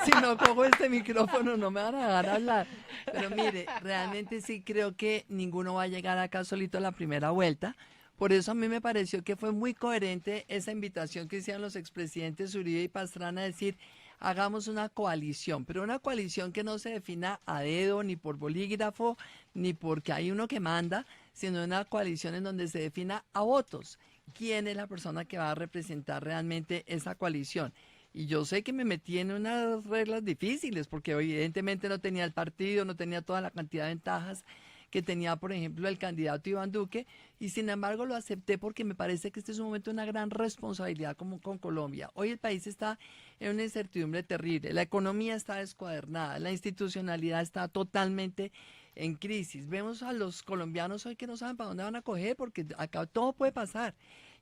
Si no cojo este micrófono no me van a dejar hablar. Pero mire, realmente sí creo que ninguno va a llegar acá solito a la primera vuelta. Por eso a mí me pareció que fue muy coherente esa invitación que hicieron los expresidentes Uribe y Pastrana a decir, hagamos una coalición, pero una coalición que no se defina a dedo, ni por bolígrafo, ni porque hay uno que manda, sino una coalición en donde se defina a votos. ¿Quién es la persona que va a representar realmente esa coalición? Y yo sé que me metí en unas reglas difíciles, porque evidentemente no tenía el partido, no tenía toda la cantidad de ventajas que tenía, por ejemplo, el candidato Iván Duque, y sin embargo lo acepté porque me parece que este es un momento de una gran responsabilidad con Colombia. Hoy el país está en una incertidumbre terrible, la economía está descuadernada, la institucionalidad está totalmente en crisis. Vemos a los colombianos hoy que no saben para dónde van a coger, porque acá todo puede pasar.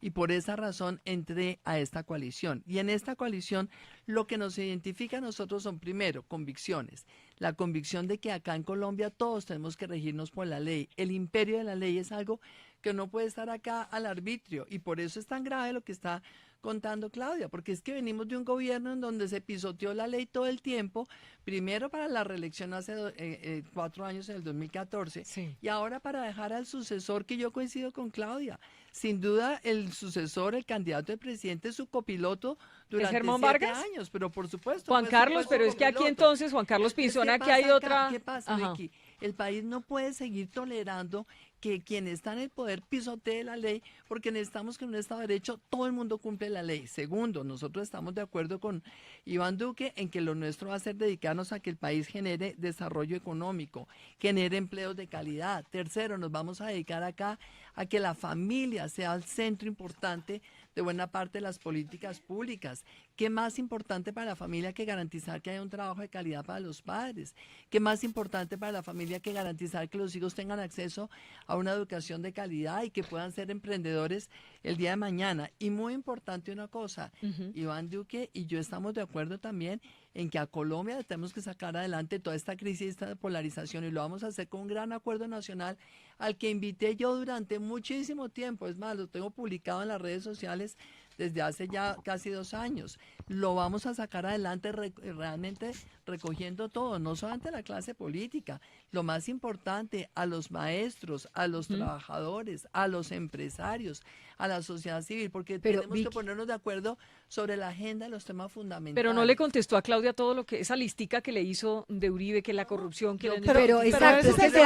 Y por esa razón entré a esta coalición. Y en esta coalición lo que nos identifica a nosotros son, primero, convicciones. La convicción de que acá en Colombia todos tenemos que regirnos por la ley. El imperio de la ley es algo que no puede estar acá al arbitrio. Y por eso es tan grave lo que está contando Claudia, porque es que venimos de un gobierno en donde se pisoteó la ley todo el tiempo, primero para la reelección hace 4 años, en el 2014, y ahora para dejar al sucesor, que yo coincido con Claudia. Sin duda, el sucesor, el candidato de presidente, su copiloto durante 7 años, pero por supuesto. Juan Carlos, pero es que aquí entonces, Juan Carlos Pinzón, aquí hay otra. ¿Qué pasa, Vicky? El país no puede seguir tolerando que quien está en el poder pisotee la ley, porque necesitamos que en un Estado de Derecho todo el mundo cumple la ley. Segundo, nosotros estamos de acuerdo con Iván Duque en que lo nuestro va a ser dedicarnos a que el país genere desarrollo económico, genere empleos de calidad. Tercero, nos vamos a dedicar acá a que la familia sea el centro importante de buena parte de las políticas públicas. ¿Qué más importante para la familia que garantizar que haya un trabajo de calidad para los padres? ¿Qué más importante para la familia que garantizar que los hijos tengan acceso a una educación de calidad y que puedan ser emprendedores el día de mañana? Y muy importante una cosa, Iván Duque y yo estamos de acuerdo también en que a Colombia le tenemos que sacar adelante toda esta crisis, esta polarización, y lo vamos a hacer con un gran acuerdo nacional al que invité yo durante muchísimo tiempo. Es más, lo tengo publicado en las redes sociales desde hace ya casi 2 años. Lo vamos a sacar adelante realmente recogiendo todo, no solamente la clase política, lo más importante, a los maestros, a los trabajadores, a los empresarios, a la sociedad civil, porque tenemos que ponernos de acuerdo sobre la agenda de los temas fundamentales. Pero no le contestó a Claudia todo lo que, esa listica que le hizo de Uribe, que la corrupción, que pero exacto, es que se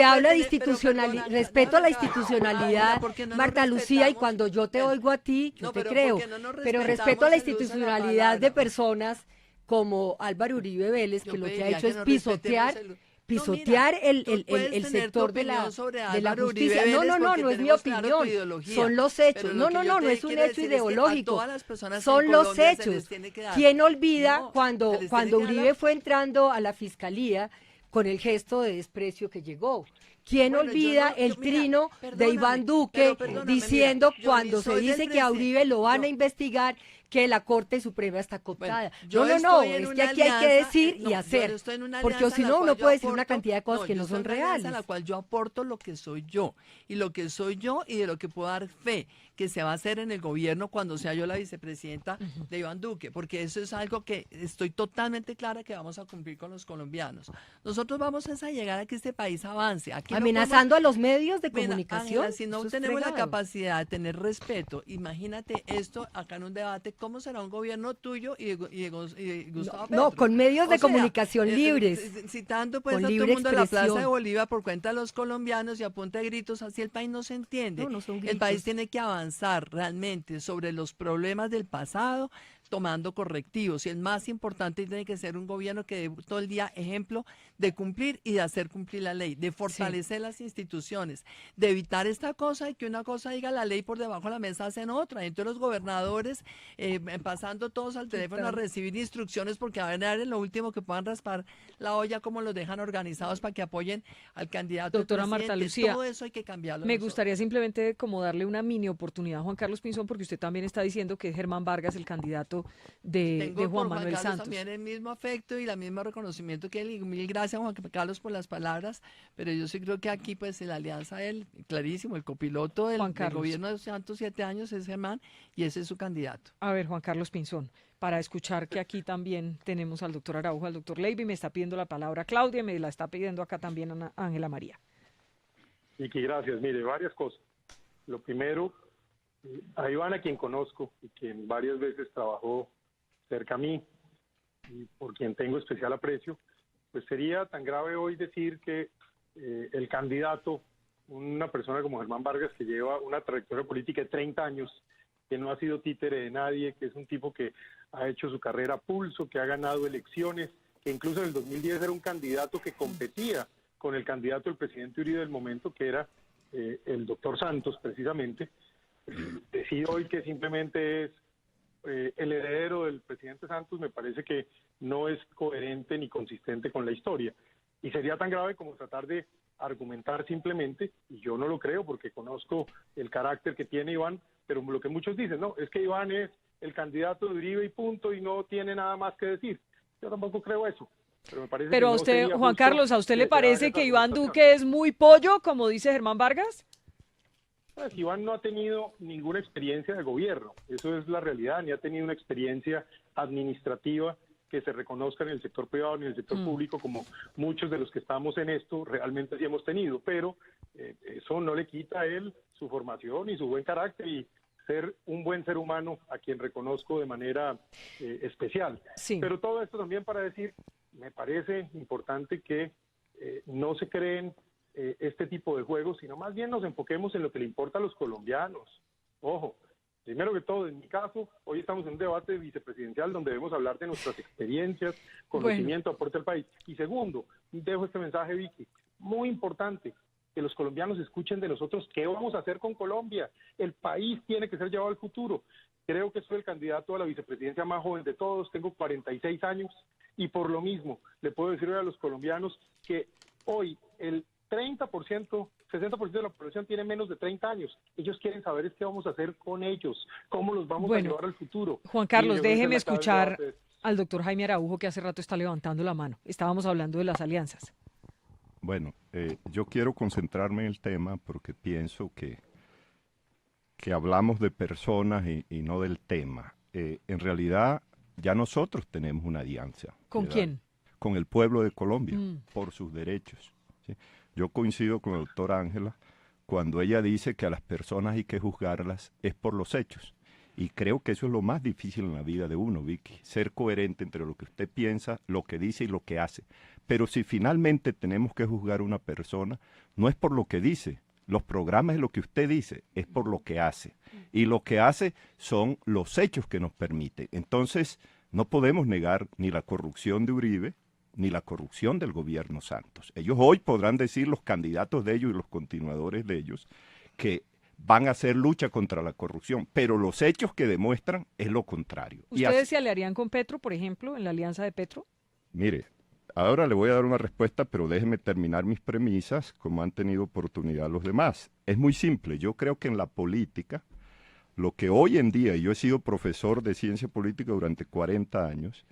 habla de institucionalidad, respeto a la institucionalidad, Marta Lucía, y cuando yo te oigo a ti, yo te creo, pero respeto a la institucionalidad de personas como Álvaro Uribe Vélez, que lo que ha hecho es pisotear el sector de la justicia. No es mi opinión, son los hechos. No es un hecho ideológico, son los hechos. ¿Quién olvida cuando Uribe fue entrando a la fiscalía con el gesto de desprecio que llegó? ¿Quién olvida el trino de Iván Duque diciendo cuando se dice que a Uribe lo van a investigar, que la Corte Suprema está cooptada? No, es que aquí hay que decir y hacer, porque si no uno puede decir una cantidad de cosas que no son reales. En la cual yo aporto lo que soy yo, y lo que soy yo y de lo que puedo dar fe que se va a hacer en el gobierno cuando sea yo la vicepresidenta de Iván Duque, porque eso es algo que estoy totalmente clara que vamos a cumplir con los colombianos. Nosotros vamos a llegar a que este país avance. Aquí amenazando a los medios de Mira, comunicación. Ángela, si no Eso es tenemos la fregado. capacidad de tener respeto, imagínate esto acá en un debate, ¿cómo será un gobierno tuyo y Gustavo Petro? No, con medios de O sea, comunicación libres. Citando pues Con a todo el libre mundo de la Plaza de expresión. Bolívar por cuenta de los colombianos y a punta de gritos, así el país no se entiende. No, no son El gritos. país tiene que avanzar realmente sobre los problemas del pasado, tomando correctivos. Y el más importante tiene que ser un gobierno que dé todo el día ejemplo de cumplir y de hacer cumplir la ley, de fortalecer las instituciones, de evitar esta cosa de que una cosa diga la ley por debajo de la mesa hacen otra. Entonces los gobernadores pasando todos al teléfono a recibir instrucciones porque van a ver en lo último que puedan raspar la olla como los dejan organizados para que apoyen al candidato. Doctora del Marta presidente. Lucía, Todo eso hay que cambiarlo. Me nosotros. gustaría simplemente como darle una mini oportunidad a Juan Carlos Pinzón, porque usted también está diciendo que es Germán Vargas el candidato de Tengo Juan por Manuel Carlos Santos. también el mismo afecto y el mismo reconocimiento que él. Y mil gracias, Juan Carlos, por las palabras. Pero yo sí creo que aquí, pues, en la alianza, él, clarísimo, el copiloto del gobierno de Santos 7 años es Germán y ese es su candidato. A ver, Juan Carlos Pinzón, para escuchar que aquí también tenemos al doctor Araujo, al doctor Leiby, me está pidiendo la palabra Claudia, me la está pidiendo acá también Ángela María. Vicky, gracias. Mire, varias cosas. Lo primero, a Iván, a quien conozco y quien varias veces trabajó cerca a mí y por quien tengo especial aprecio, pues sería tan grave hoy decir que el candidato, una persona como Germán Vargas, que lleva una trayectoria política de 30 años, que no ha sido títere de nadie, que es un tipo que ha hecho su carrera a pulso, que ha ganado elecciones, que incluso en el 2010 era un candidato que competía con el candidato del presidente Uribe del momento, que era el doctor Santos, precisamente. Decir hoy que simplemente es el heredero del presidente Santos me parece que no es coherente ni consistente con la historia. Y sería tan grave como tratar de argumentar simplemente, y yo no lo creo porque conozco el carácter que tiene Iván, pero lo que muchos dicen, no, es que Iván es el candidato de Uribe y punto, y no tiene nada más que decir. Yo tampoco creo eso. Pero me parece Pero que a no usted, sería Juan justo Carlos, ¿a usted le se haga parece esa que Iván argumentación. Duque es muy pollo, como dice Germán Vargas? Pues Iván no ha tenido ninguna experiencia de gobierno, eso es la realidad, ni ha tenido una experiencia administrativa que se reconozca en el sector privado ni en el sector público, como muchos de los que estamos en esto realmente sí hemos tenido, pero eso no le quita a él su formación y su buen carácter y ser un buen ser humano a quien reconozco de manera especial. Sí. Pero todo esto también para decir, me parece importante que no se creen este tipo de juegos, sino más bien nos enfoquemos en lo que le importa a los colombianos. Ojo, primero que todo, en mi caso, hoy estamos en un debate vicepresidencial donde debemos hablar de nuestras experiencias, conocimiento, aporte al país. Y segundo, dejo este mensaje, Vicky, muy importante, que los colombianos escuchen de nosotros qué vamos a hacer con Colombia. El país tiene que ser llevado al futuro. Creo que soy el candidato a la vicepresidencia más joven de todos, tengo 46 años, y por lo mismo le puedo decir a los colombianos que hoy el 30%, 60% de la población tiene menos de 30 años. Ellos quieren saber es qué vamos a hacer con ellos, cómo los vamos a llevar al futuro. Juan Carlos, Y yo creo que déjeme la clave del escuchar debate es, al doctor Jaime Araujo, que hace rato está levantando la mano. Estábamos hablando de las alianzas. Bueno, yo quiero concentrarme en el tema porque pienso que hablamos de personas y no del tema. En realidad, ya nosotros tenemos una alianza. ¿Con ¿verdad? quién? Con el pueblo de Colombia, por sus derechos. ¿sí? Yo coincido con la doctora Ángela cuando ella dice que a las personas hay que juzgarlas es por los hechos. Y creo que eso es lo más difícil en la vida de uno, Vicky, ser coherente entre lo que usted piensa, lo que dice y lo que hace. Pero si finalmente tenemos que juzgar a una persona, no es por lo que dice, los programas es lo que usted dice, es por lo que hace. Y lo que hace son los hechos que nos permite. Entonces, no podemos negar ni la corrupción de Uribe, ni la corrupción del gobierno Santos. Ellos hoy podrán decir, los candidatos de ellos y los continuadores de ellos, que van a hacer lucha contra la corrupción, pero los hechos que demuestran es lo contrario. ¿Ustedes se aliarían con Petro, por ejemplo, en la alianza de Petro? Mire, ahora le voy a dar una respuesta, pero déjeme terminar mis premisas como han tenido oportunidad los demás. Es muy simple, yo creo que en la política, lo que hoy en día, y yo he sido profesor de ciencia política durante 40 años,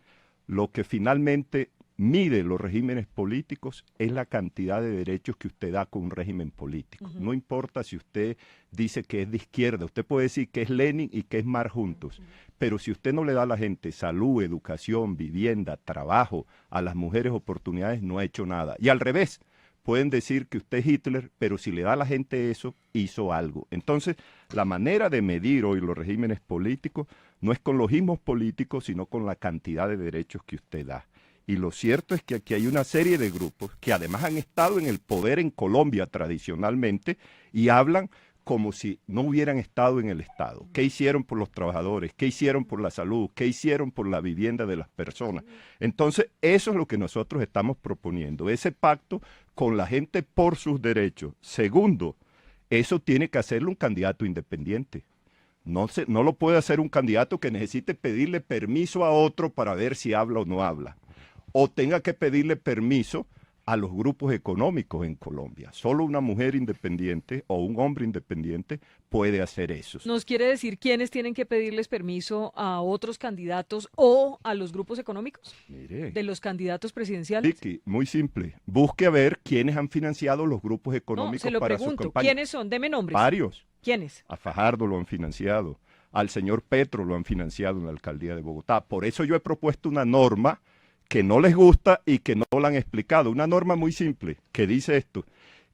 lo que finalmente mide los regímenes políticos es la cantidad de derechos que usted da con un régimen político. No importa si usted dice que es de izquierda, usted puede decir que es Lenin y que es Marx juntos, pero si usted no le da a la gente salud, educación, vivienda, trabajo, a las mujeres oportunidades, no ha hecho nada. Y al revés, pueden decir que usted es Hitler, pero si le da a la gente eso, hizo algo. Entonces, la manera de medir hoy los regímenes políticos no es con logismos políticos, sino con la cantidad de derechos que usted da. Y lo cierto es que aquí hay una serie de grupos que además han estado en el poder en Colombia tradicionalmente y hablan como si no hubieran estado en el Estado. ¿Qué hicieron por los trabajadores? ¿Qué hicieron por la salud? ¿Qué hicieron por la vivienda de las personas? Entonces, eso es lo que nosotros estamos proponiendo, ese pacto con la gente por sus derechos. Segundo, eso tiene que hacerlo un candidato independiente. No lo puede hacer un candidato que necesite pedirle permiso a otro para ver si habla o no habla. O tenga que pedirle permiso a los grupos económicos en Colombia. Solo una mujer independiente o un hombre independiente puede hacer eso. ¿Nos quiere decir quiénes tienen que pedirles permiso a otros candidatos o a los grupos económicos? Mire, ¿De los candidatos presidenciales? Vicky, muy simple. Busque a ver quiénes han financiado los grupos No, económicos se lo para su pregunto. campaña. ¿Quiénes son? Deme nombres. Varios. ¿Quiénes? A Fajardo lo han financiado. Al señor Petro lo han financiado en la alcaldía de Bogotá. Por eso yo he propuesto una norma que no les gusta y que no la han explicado. Una norma muy simple que dice esto,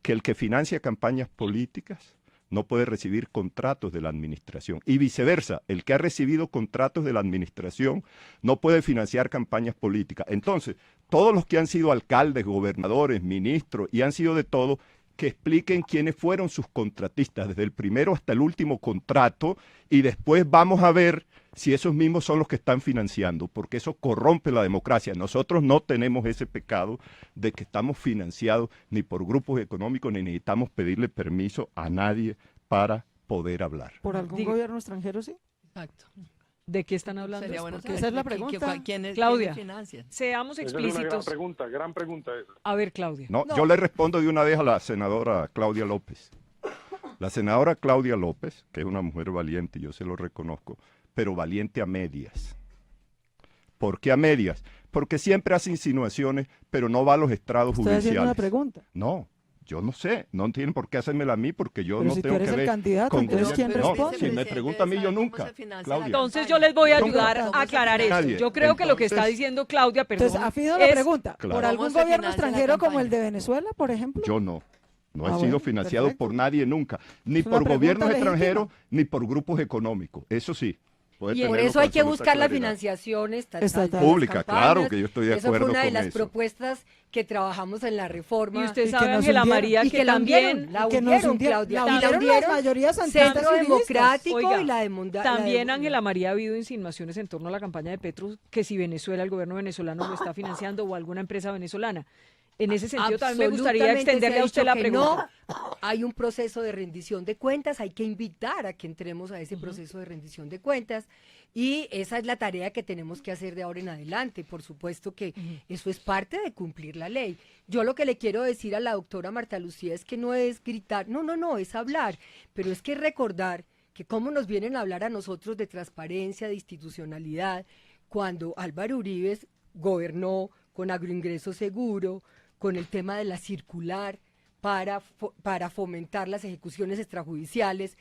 que el que financia campañas políticas no puede recibir contratos de la administración. Y viceversa, el que ha recibido contratos de la administración no puede financiar campañas políticas. Entonces, todos los que han sido alcaldes, gobernadores, ministros y han sido de todo, que expliquen quiénes fueron sus contratistas, desde el primero hasta el último contrato, y después vamos a ver si esos mismos son los que están financiando, porque eso corrompe la democracia. Nosotros no tenemos ese pecado de que estamos financiados ni por grupos económicos, ni necesitamos pedirle permiso a nadie para poder hablar. ¿Por algún Diga. gobierno extranjero, sí? Exacto. ¿De qué están hablando? Sería bueno porque saber esa es la quién- pregunta. ¿quiénes Claudia. financian? Seamos Esa es una explícitos. gran pregunta esa. A ver, Claudia. No, yo le respondo de una vez a la senadora Claudia López. La senadora Claudia López, que es una mujer valiente, yo se lo reconozco, pero valiente a medias. ¿Por qué a medias? Porque siempre hace insinuaciones, pero no va a los estrados Estoy haciendo una judiciales. pregunta. No, yo no sé, no tienen por qué hacérmela a mí porque yo Pero no si tú tengo eres que el ver candidato, con entonces, gobierno. ¿quién No, responde? si me pregunta a mí, yo nunca. Claudia. Entonces yo les voy a ¿Cómo ayudar se a aclarar esto. Nadie. Yo creo que lo que está Entonces- diciendo Claudia, perdón, Entonces, afido la es- pregunta. Claro. ¿Por ¿Cómo algún se gobierno financia la extranjero como campaña? el de Venezuela, por ejemplo? Yo no. No he Ah, sido bueno, financiado perfecto. por nadie nunca, ni Es una por gobiernos pregunta extranjeros, legítima. ni por grupos económicos. Eso sí. puede Y por tenerlo eso hay con que absoluta buscar la claridad. financiación estatal. Estatal. de las Pública, claro campañas. que yo estoy de Eso acuerdo fue una de con las eso. propuestas que trabajamos en la reforma. Y usted Y que sabe, nos Ángela hundieron. María, Y que que la también hundieron, la Y que nos hundieron, hundieron, Claudia. la Y la hundieron las hundieron mayorías antistas Centro y unionistas. Democrático Oiga, y la demanda. también, Ángela María, ha habido insinuaciones en torno a la campaña de Petro que si Venezuela, el gobierno venezolano lo está financiando o alguna empresa venezolana. En ese sentido también me gustaría Absolutamente extenderle se ha a usted dicho la que pregunta. no. Hay un proceso de rendición de cuentas, hay que invitar a que entremos a ese proceso de rendición de cuentas y esa es la tarea que tenemos que hacer de ahora en adelante. Por supuesto que eso es parte de cumplir la ley. Yo lo que le quiero decir a la doctora Marta Lucía es que no es gritar, no, es hablar, pero es que recordar que cómo nos vienen a hablar a nosotros de transparencia, de institucionalidad, cuando Álvaro Uribe gobernó con agroingreso seguro, con el tema de la circular para fomentar las ejecuciones extrajudiciales,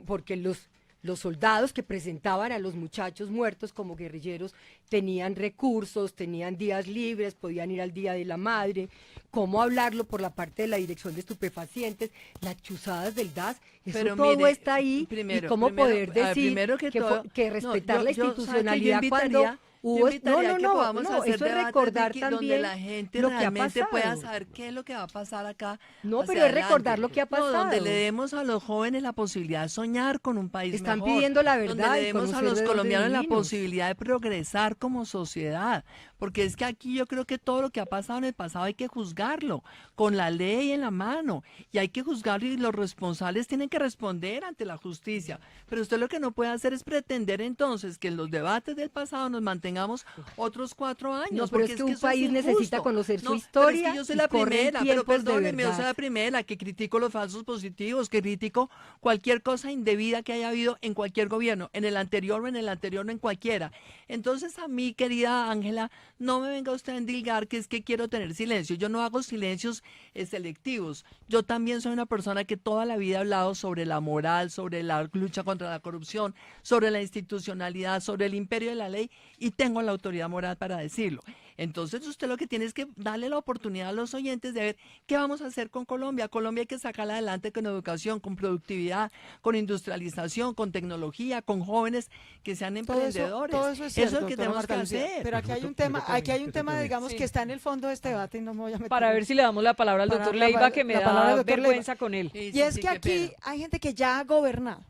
porque los soldados que presentaban a los muchachos muertos como guerrilleros tenían recursos, tenían días libres, podían ir al Día de la Madre. ¿Cómo hablarlo por la parte de la Dirección de Estupefacientes, las chuzadas del DAS? Eso Pero todo mire, está ahí. primero- y cómo primero- poder a ver, decir primero que todo- que no, respetar yo- la yo, ¿sabe qué? Yo institucionalidad cuando invitaría- hubo... yo invitaría que No, podamos hacer eso es debates, recordar Vicky, también donde la gente lo que ha realmente pueda pasado. saber qué es lo que va a pasar acá. No, hacia pero es recordar adelante. lo que ha pasado. No, donde le demos a los jóvenes la posibilidad de soñar con un país Están mejor. pidiendo la Donde verdad le y demos a conocer los de dónde colombianos la venimos. posibilidad de progresar como sociedad. Porque es que aquí yo creo que todo lo que ha pasado en el pasado hay que juzgarlo con la ley en la mano. Y hay que juzgarlo y los responsables tienen que responder ante la justicia. Pero usted lo que no puede hacer es pretender entonces que en los debates del pasado nos mantengamos otros 4 años. No, pero porque es que un eso es país necesita injusto. conocer su No, pero historia es que yo soy y la corren primera, pero tiempos de perdónenme, yo soy verdad. la primera que critico los falsos positivos, que critico cualquier cosa indebida que haya habido en cualquier gobierno, en el anterior o en el anterior o en cualquiera. Entonces a mí, querida Ángela, no me venga usted a endilgar que es que quiero tener silencio. Yo no hago silencios selectivos. Yo también soy una persona que toda la vida ha hablado sobre la moral, sobre la lucha contra la corrupción, sobre la institucionalidad, sobre el imperio de la ley y tengo la autoridad moral para decirlo. Entonces usted lo que tiene es que darle la oportunidad a los oyentes de ver qué vamos a hacer con Colombia. Colombia hay que sacarla adelante con educación, con productividad, con industrialización, con tecnología, con jóvenes que sean emprendedores. Todo eso es cierto, eso es lo que doctora tenemos Marta que Lucía. hacer. Pero aquí hay un tema, digamos, que está en el fondo de este debate y no me voy a meter. Para ver si le damos la palabra al Para doctor la- Leiva, que me la palabra al da doctor Leiva. vergüenza con él. Sí, Y sí, es sí, que qué aquí pena. hay gente que ya ha gobernado.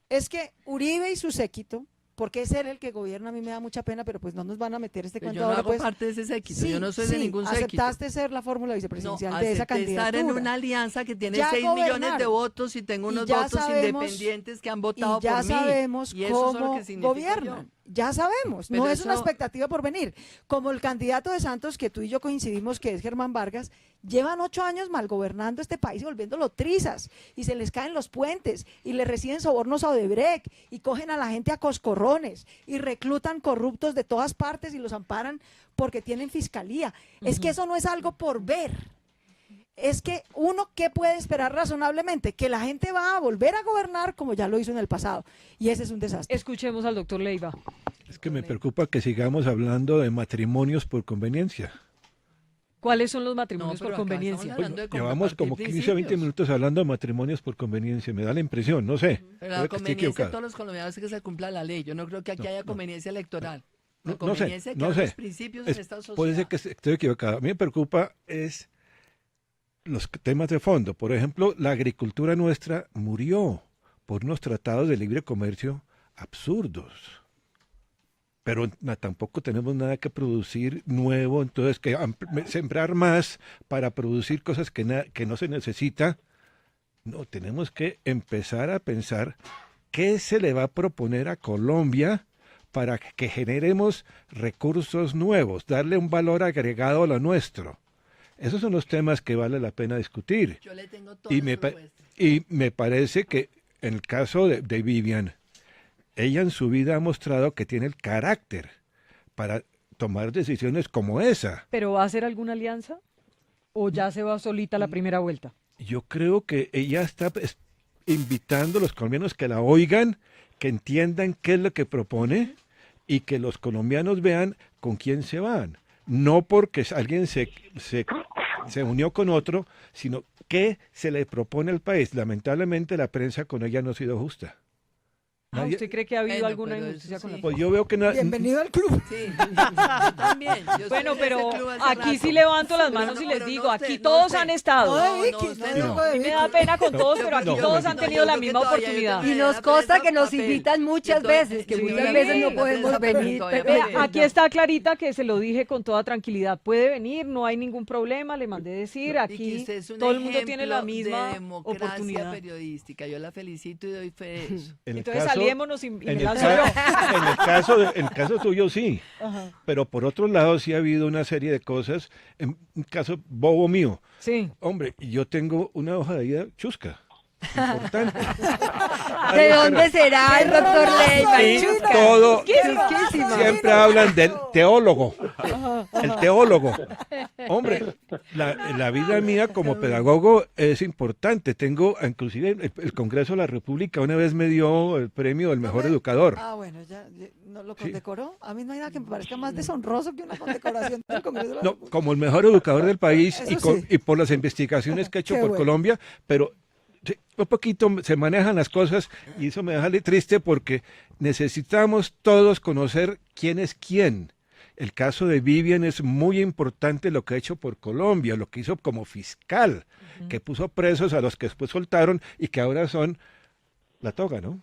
Es que Uribe y su séquito, porque es él el que gobierna, a mí me da mucha pena, pero pues no nos van a meter este Pero cuento yo no ahora. hago Pues, parte de ese séquito, sí, yo no soy de sí, ningún séquito. aceptaste ser la fórmula vicepresidencial No, de esa acepté estar en candidatura. una alianza que tiene Ya 6 millones de gobernaron. votos y tengo Y unos ya votos sabemos- independientes que han Y votado ya por mí. sabemos Y eso es lo cómo que significa gobiernan. yo. Ya sabemos, Pero no es una eso- expectativa por venir. Como el candidato de Santos, que tú y yo coincidimos, que es Germán Vargas, llevan 8 años mal gobernando este país y volviéndolo trizas, y se les caen los puentes, y le reciben sobornos a Odebrecht, y cogen a la gente a coscorrones, y reclutan corruptos de todas partes y los amparan porque tienen fiscalía. Es que eso no es algo por ver. Es que uno, ¿qué puede esperar razonablemente? Que la gente va a volver a gobernar como ya lo hizo en el pasado. Y ese es un desastre. Escuchemos al doctor Leiva. Es que me preocupa que sigamos hablando de matrimonios por conveniencia. ¿Cuáles son los matrimonios pero por acá estamos conveniencia? hablando de Llevamos compartir como 15 o 20 principios. minutos hablando de matrimonios por conveniencia, me da la impresión, no sé. Pero puede la que esté conveniencia de equivocado. todos los colombianos es que se cumpla la ley. Yo no creo que aquí haya conveniencia electoral. La No sé, conveniencia de que no haya sé. los principios Es- en esta sociedad. puede ser que esté equivocado. A mí me preocupa es los temas de fondo. Por ejemplo, la agricultura nuestra murió por unos tratados de libre comercio absurdos. Pero tampoco tenemos nada que producir nuevo, entonces que sembrar más para producir cosas que no se necesita. No, tenemos que empezar a pensar qué se le va a proponer a Colombia para que generemos recursos nuevos, darle un valor agregado a lo nuestro. Esos son los temas que vale la pena discutir. Yo le tengo todas Y las propuestas. me parece que en el caso de Vivian, ella en su vida ha mostrado que tiene el carácter para tomar decisiones como esa. ¿Pero va a hacer alguna alianza? ¿O ya se va solita a la primera vuelta? Yo creo que ella está invitando a los colombianos que la oigan, que entiendan qué es lo que propone y que los colombianos vean con quién se van. No porque alguien se unió con otro, sino qué se le propone al país. Lamentablemente la prensa con ella no ha sido justa. Ah, Nadie- ¿usted cree que ha habido Bueno, alguna pero injusticia eso con la sí. Pues yo veo que Bienvenido al club. Sí, yo también. Yo estoy Bueno, en ese pero club hace aquí rato. sí levanto las Pero manos no, y les pero digo, no aquí usted, no todos usted. han estado. No de No, Vicky, usted no no. digo de A mí me Vicky. da pena con todos, pero aquí No, todos no, han no, tenido yo la creo que misma todavía yo oportunidad. tengo Y la nos consta prensa que nos papel. invitan muchas Entonces, veces, que sí, muchas la veces no prensa podemos papel, venir. todavía pero- papel. Aquí está Clarita, que se lo dije con toda tranquilidad. Puede venir, no hay ningún problema, le mandé decir. Y que Aquí usted es un todo el mundo tiene la ejemplo misma de democracia oportunidad. periodística. Yo la felicito y doy fe de eso. En el Entonces caso- saliémonos y En me el, lanzo ca- yo. en el caso tuyo sí, Ajá. pero por otro lado sí ha habido una serie de cosas, en un caso bobo mío, Sí. hombre, yo tengo una hoja de vida chusca, importante. ¿De dónde será el doctor Leiva? Y Chusca. todo, Chusquísima. siempre hablan del teólogo, el teólogo. Hombre, la vida mía como pedagogo es importante. Tengo, inclusive el Congreso de la República una vez me dio el premio del mejor educador. Ah, bueno, ya no lo Sí. condecoró. A mí no hay nada que me parezca más deshonroso que una condecoración del Congreso de la No, República. como el mejor educador del país Eso sí. y por las investigaciones que ha hecho Qué por bueno. Colombia, pero sí, un poquito se manejan las cosas y eso me deja triste porque necesitamos todos conocer quién es quién. El caso de Vivian es muy importante lo que ha hecho por Colombia, lo que hizo como fiscal, que puso presos a los que después soltaron y que ahora son la toga, ¿no?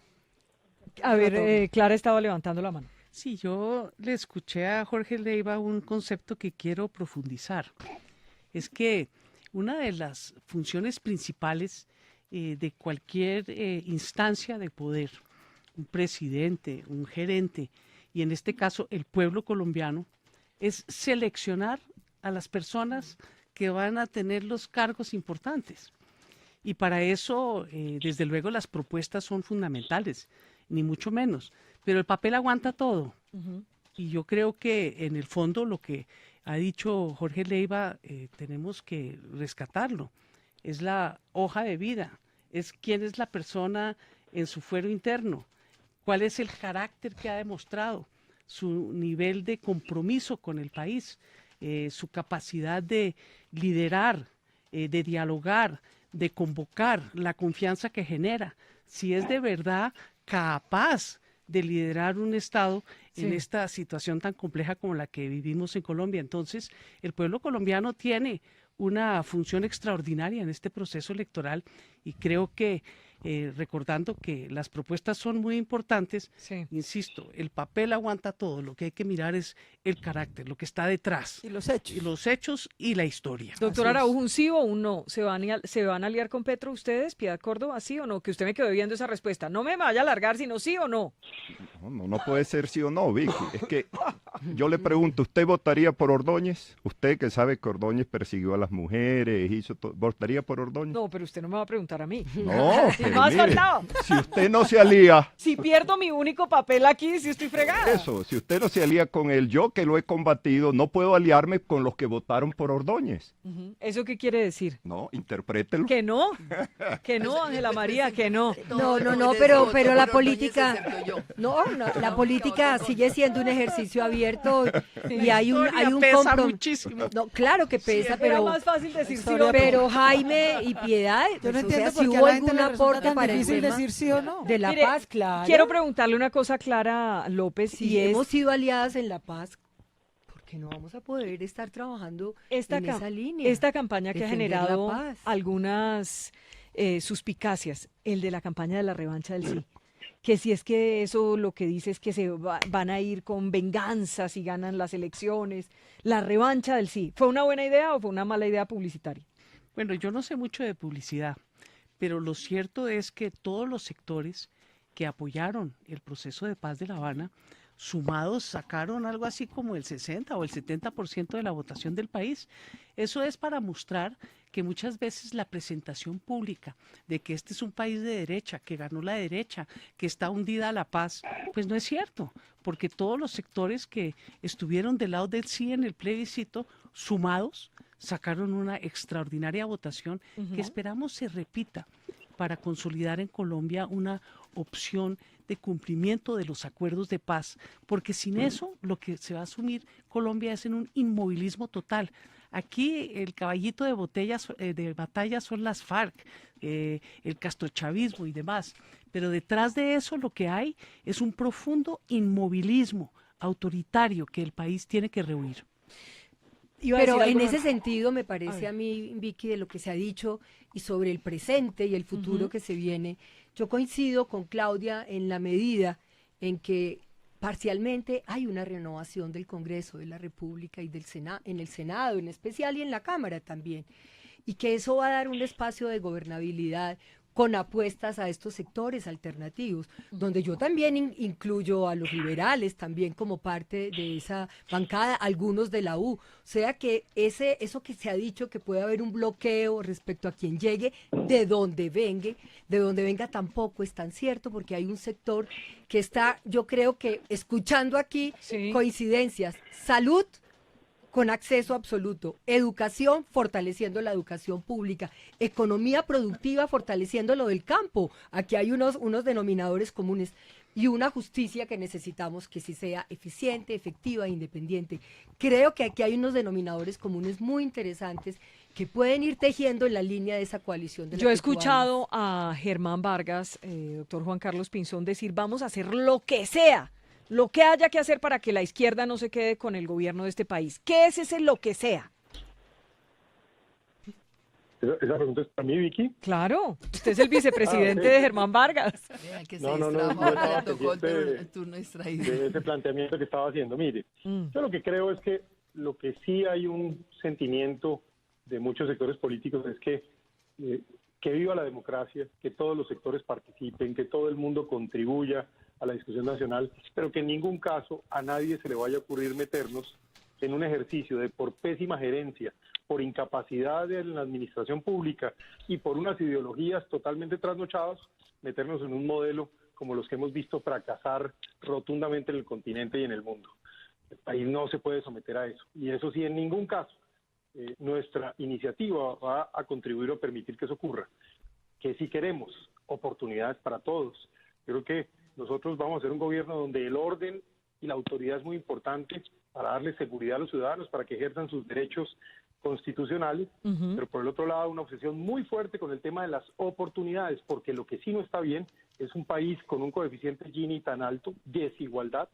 A ver, Clara estaba levantando la mano. Sí, yo le escuché a Jorge Leiva un concepto que quiero profundizar. Es que una de las funciones principales de cualquier instancia de poder, un presidente, un gerente, y en este caso el pueblo colombiano, es seleccionar a las personas que van a tener los cargos importantes. Y para eso, desde luego, las propuestas son fundamentales, ni mucho menos. Pero el papel aguanta todo. Y yo creo que en el fondo lo que ha dicho Jorge Leiva tenemos que rescatarlo. Es la hoja de vida, es quién es la persona en su fuero interno, cuál es el carácter que ha demostrado. su nivel de compromiso con el país, su capacidad de liderar, de dialogar, de convocar, la confianza que genera, si es de verdad capaz de liderar un Estado en esta situación tan compleja como la que vivimos en Colombia. Entonces, el pueblo colombiano tiene una función extraordinaria en este proceso electoral y creo que recordando que las propuestas son muy importantes, insisto, el papel aguanta todo, lo que hay que mirar es el carácter, lo que está detrás. Y los hechos. Y los hechos y la historia. Doctor Araújo, ¿un sí o un no? ¿Se van a aliar con Petro ustedes, Piedad Córdoba, sí o no? Que usted me quedó viendo esa respuesta. No me vaya a alargar, sino sí o no. No puede ser sí o no, Vicky. Es que yo le pregunto, ¿usted votaría por Ordóñez? Usted que sabe que Ordóñez persiguió a las mujeres, hizo todo, ¿votaría por Ordóñez? No, pero usted no me va a preguntar a mí. No, Si pero no has mire, faltado. si usted no se alía, Si pierdo mi único papel aquí, si estoy fregada. eso, si usted no se alía con él, yo que lo he combatido, no puedo aliarme con los que votaron por Ordóñez. ¿Eso qué quiere decir? No, interprételo. Que no, Ángela María, que no. No, pero la política, la política sigue siendo un ejercicio abierto y hay un pesa compromiso. muchísimo. No, claro que pesa, Era pero más fácil decir sí o no. pero Jaime y Piedad, Yo no pues, o sea, entiendo si por qué hubo a la gente algún le resulta aporte tan para el difícil tema decir sí o no. de la Mire, paz, claro. Quiero preguntarle una cosa a Clara López Si y es hemos sido aliadas en la paz, ¿por qué no vamos a poder estar trabajando esta, en cam- esa línea? esta campaña que ha Defender la generado paz. algunas suspicacias, el de la campaña de la revancha del sí. Que si es que eso lo que dice es que van a ir con venganza si ganan las elecciones. La revancha del sí. ¿Fue una buena idea o fue una mala idea publicitaria? Bueno, yo no sé mucho de publicidad, pero lo cierto es que todos los sectores que apoyaron el proceso de paz de La Habana, sumados sacaron algo así como el 60 o el 70% de la votación del país. Eso es para mostrar que muchas veces la presentación pública de que este es un país de derecha, que ganó la derecha, que está hundida la paz, pues no es cierto, porque todos los sectores que estuvieron del lado del sí en el plebiscito, sumados, sacaron una extraordinaria votación que esperamos se repita para consolidar en Colombia una opción de cumplimiento de los acuerdos de paz, porque sin eso lo que se va a asumir Colombia es en un inmovilismo total. Aquí el caballito de batalla son las FARC, el castrochavismo y demás, pero detrás de eso lo que hay es un profundo inmovilismo autoritario que el país tiene que rehuir. Pero en ese sentido me parece a mí, Vicky, de lo que se ha dicho y sobre el presente y el futuro que se viene, yo coincido con Claudia en la medida en que parcialmente hay una renovación del Congreso de la República y del en el Senado en especial y en la Cámara también, y que eso va a dar un espacio de gobernabilidad con apuestas a estos sectores alternativos, donde yo también incluyo a los liberales también como parte de esa bancada, algunos de la U. O sea que eso que se ha dicho que puede haber un bloqueo respecto a quien llegue, de donde venga tampoco es tan cierto, porque hay un sector que está, yo creo que escuchando aquí coincidencias, salud con acceso absoluto, educación, fortaleciendo la educación pública, economía productiva, fortaleciendo lo del campo. Aquí hay unos denominadores comunes y una justicia que necesitamos que sí sea eficiente, efectiva e independiente. Creo que aquí hay unos denominadores comunes muy interesantes que pueden ir tejiendo en la línea de esa coalición. Yo he escuchado a Germán Vargas, doctor Juan Carlos Pinzón, decir vamos a hacer lo que sea. Lo que haya que hacer para que la izquierda no se quede con el gobierno de este país. ¿Qué es ese lo que sea? ¿Esa pregunta es para mí, Vicky? Claro, usted es el vicepresidente de Germán Vargas. Vea que No, se no, no, distrajo, yo ahora estaba le tocó pendiente el turno distraído. de ese planteamiento que estaba haciendo. Mire, yo lo que creo es que lo que sí hay un sentimiento de muchos sectores políticos es que viva la democracia, que todos los sectores participen, que todo el mundo contribuya a la discusión nacional, pero que en ningún caso a nadie se le vaya a ocurrir meternos en un ejercicio de por pésima gerencia, por incapacidad de la administración pública y por unas ideologías totalmente trasnochadas, meternos en un modelo como los que hemos visto fracasar rotundamente en el continente y en el mundo. El país no se puede someter a eso, y eso sí, en ningún caso nuestra iniciativa va a contribuir o permitir que eso ocurra. Que si queremos oportunidades para todos, creo que nosotros vamos a hacer un gobierno donde el orden y la autoridad es muy importante para darle seguridad a los ciudadanos, para que ejerzan sus derechos constitucionales, pero por el otro lado una obsesión muy fuerte con el tema de las oportunidades, porque lo que sí no está bien es un país con un coeficiente Gini tan alto, desigualdad,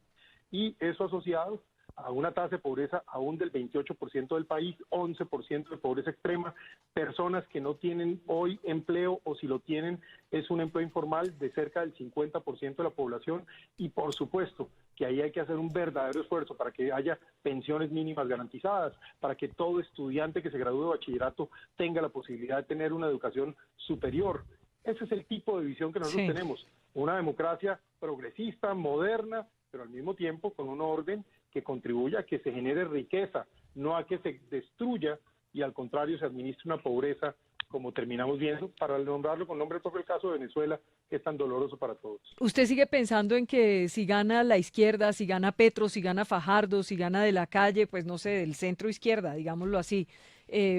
y eso asociado a una tasa de pobreza aún del 28% del país, 11% de pobreza extrema, personas que no tienen hoy empleo o si lo tienen es un empleo informal de cerca del 50% de la población y por supuesto que ahí hay que hacer un verdadero esfuerzo para que haya pensiones mínimas garantizadas, para que todo estudiante que se gradúe de bachillerato tenga la posibilidad de tener una educación superior. Ese es el tipo de visión que nosotros tenemos, una democracia progresista, moderna, pero al mismo tiempo con un orden que contribuya a que se genere riqueza, no a que se destruya y al contrario se administre una pobreza como terminamos viendo, para nombrarlo con nombre propio el caso de Venezuela, que es tan doloroso para todos. ¿Usted sigue pensando en que si gana la izquierda, si gana Petro, si gana Fajardo, si gana de la calle, pues no sé, del centro izquierda, digámoslo así,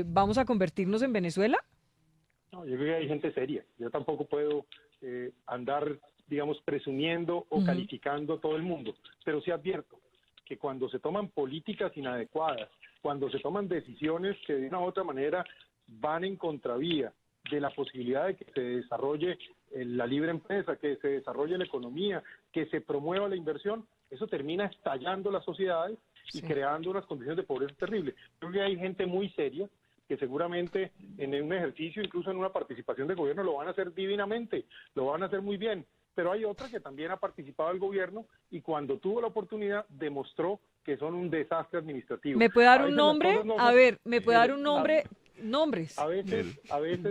vamos a convertirnos en Venezuela? No, yo creo que hay gente seria. Yo tampoco puedo andar, digamos, presumiendo o calificando a todo el mundo, pero sí advierto que cuando se toman políticas inadecuadas, cuando se toman decisiones que de una u otra manera van en contravía de la posibilidad de que se desarrolle la libre empresa, que se desarrolle la economía, que se promueva la inversión, eso termina estallando las sociedades y creando unas condiciones de pobreza terribles. Creo que hay gente muy seria que seguramente en un ejercicio, incluso en una participación de gobierno, lo van a hacer divinamente, lo van a hacer muy bien, pero hay otra que también ha participado del gobierno y cuando tuvo la oportunidad demostró que son un desastre administrativo. ¿Me puede dar un nombre? A ver, ¿me puede dar un nombre? Nombres. A veces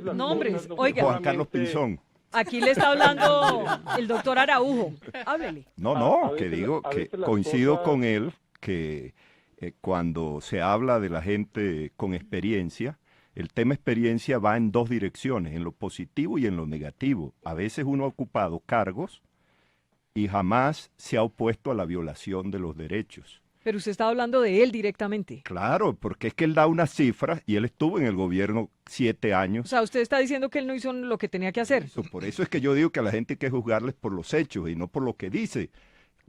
las nombres. cosas no Oiga. Juan Carlos Pinzón. Aquí le está hablando el doctor Araujo. Háblele. No, a que veces digo a que veces las coincido cosas- con él que cuando se habla de la gente con experiencia, el tema experiencia va en dos direcciones, en lo positivo y en lo negativo. A veces uno ha ocupado cargos y jamás se ha opuesto a la violación de los derechos. Pero usted está hablando de él directamente. Claro, porque es que él da unas cifras y él estuvo en el gobierno 7 O años. sea, usted está diciendo que él no hizo lo que tenía que hacer. Por eso es que yo digo que a la gente hay que juzgarles por los hechos y no por lo que dice,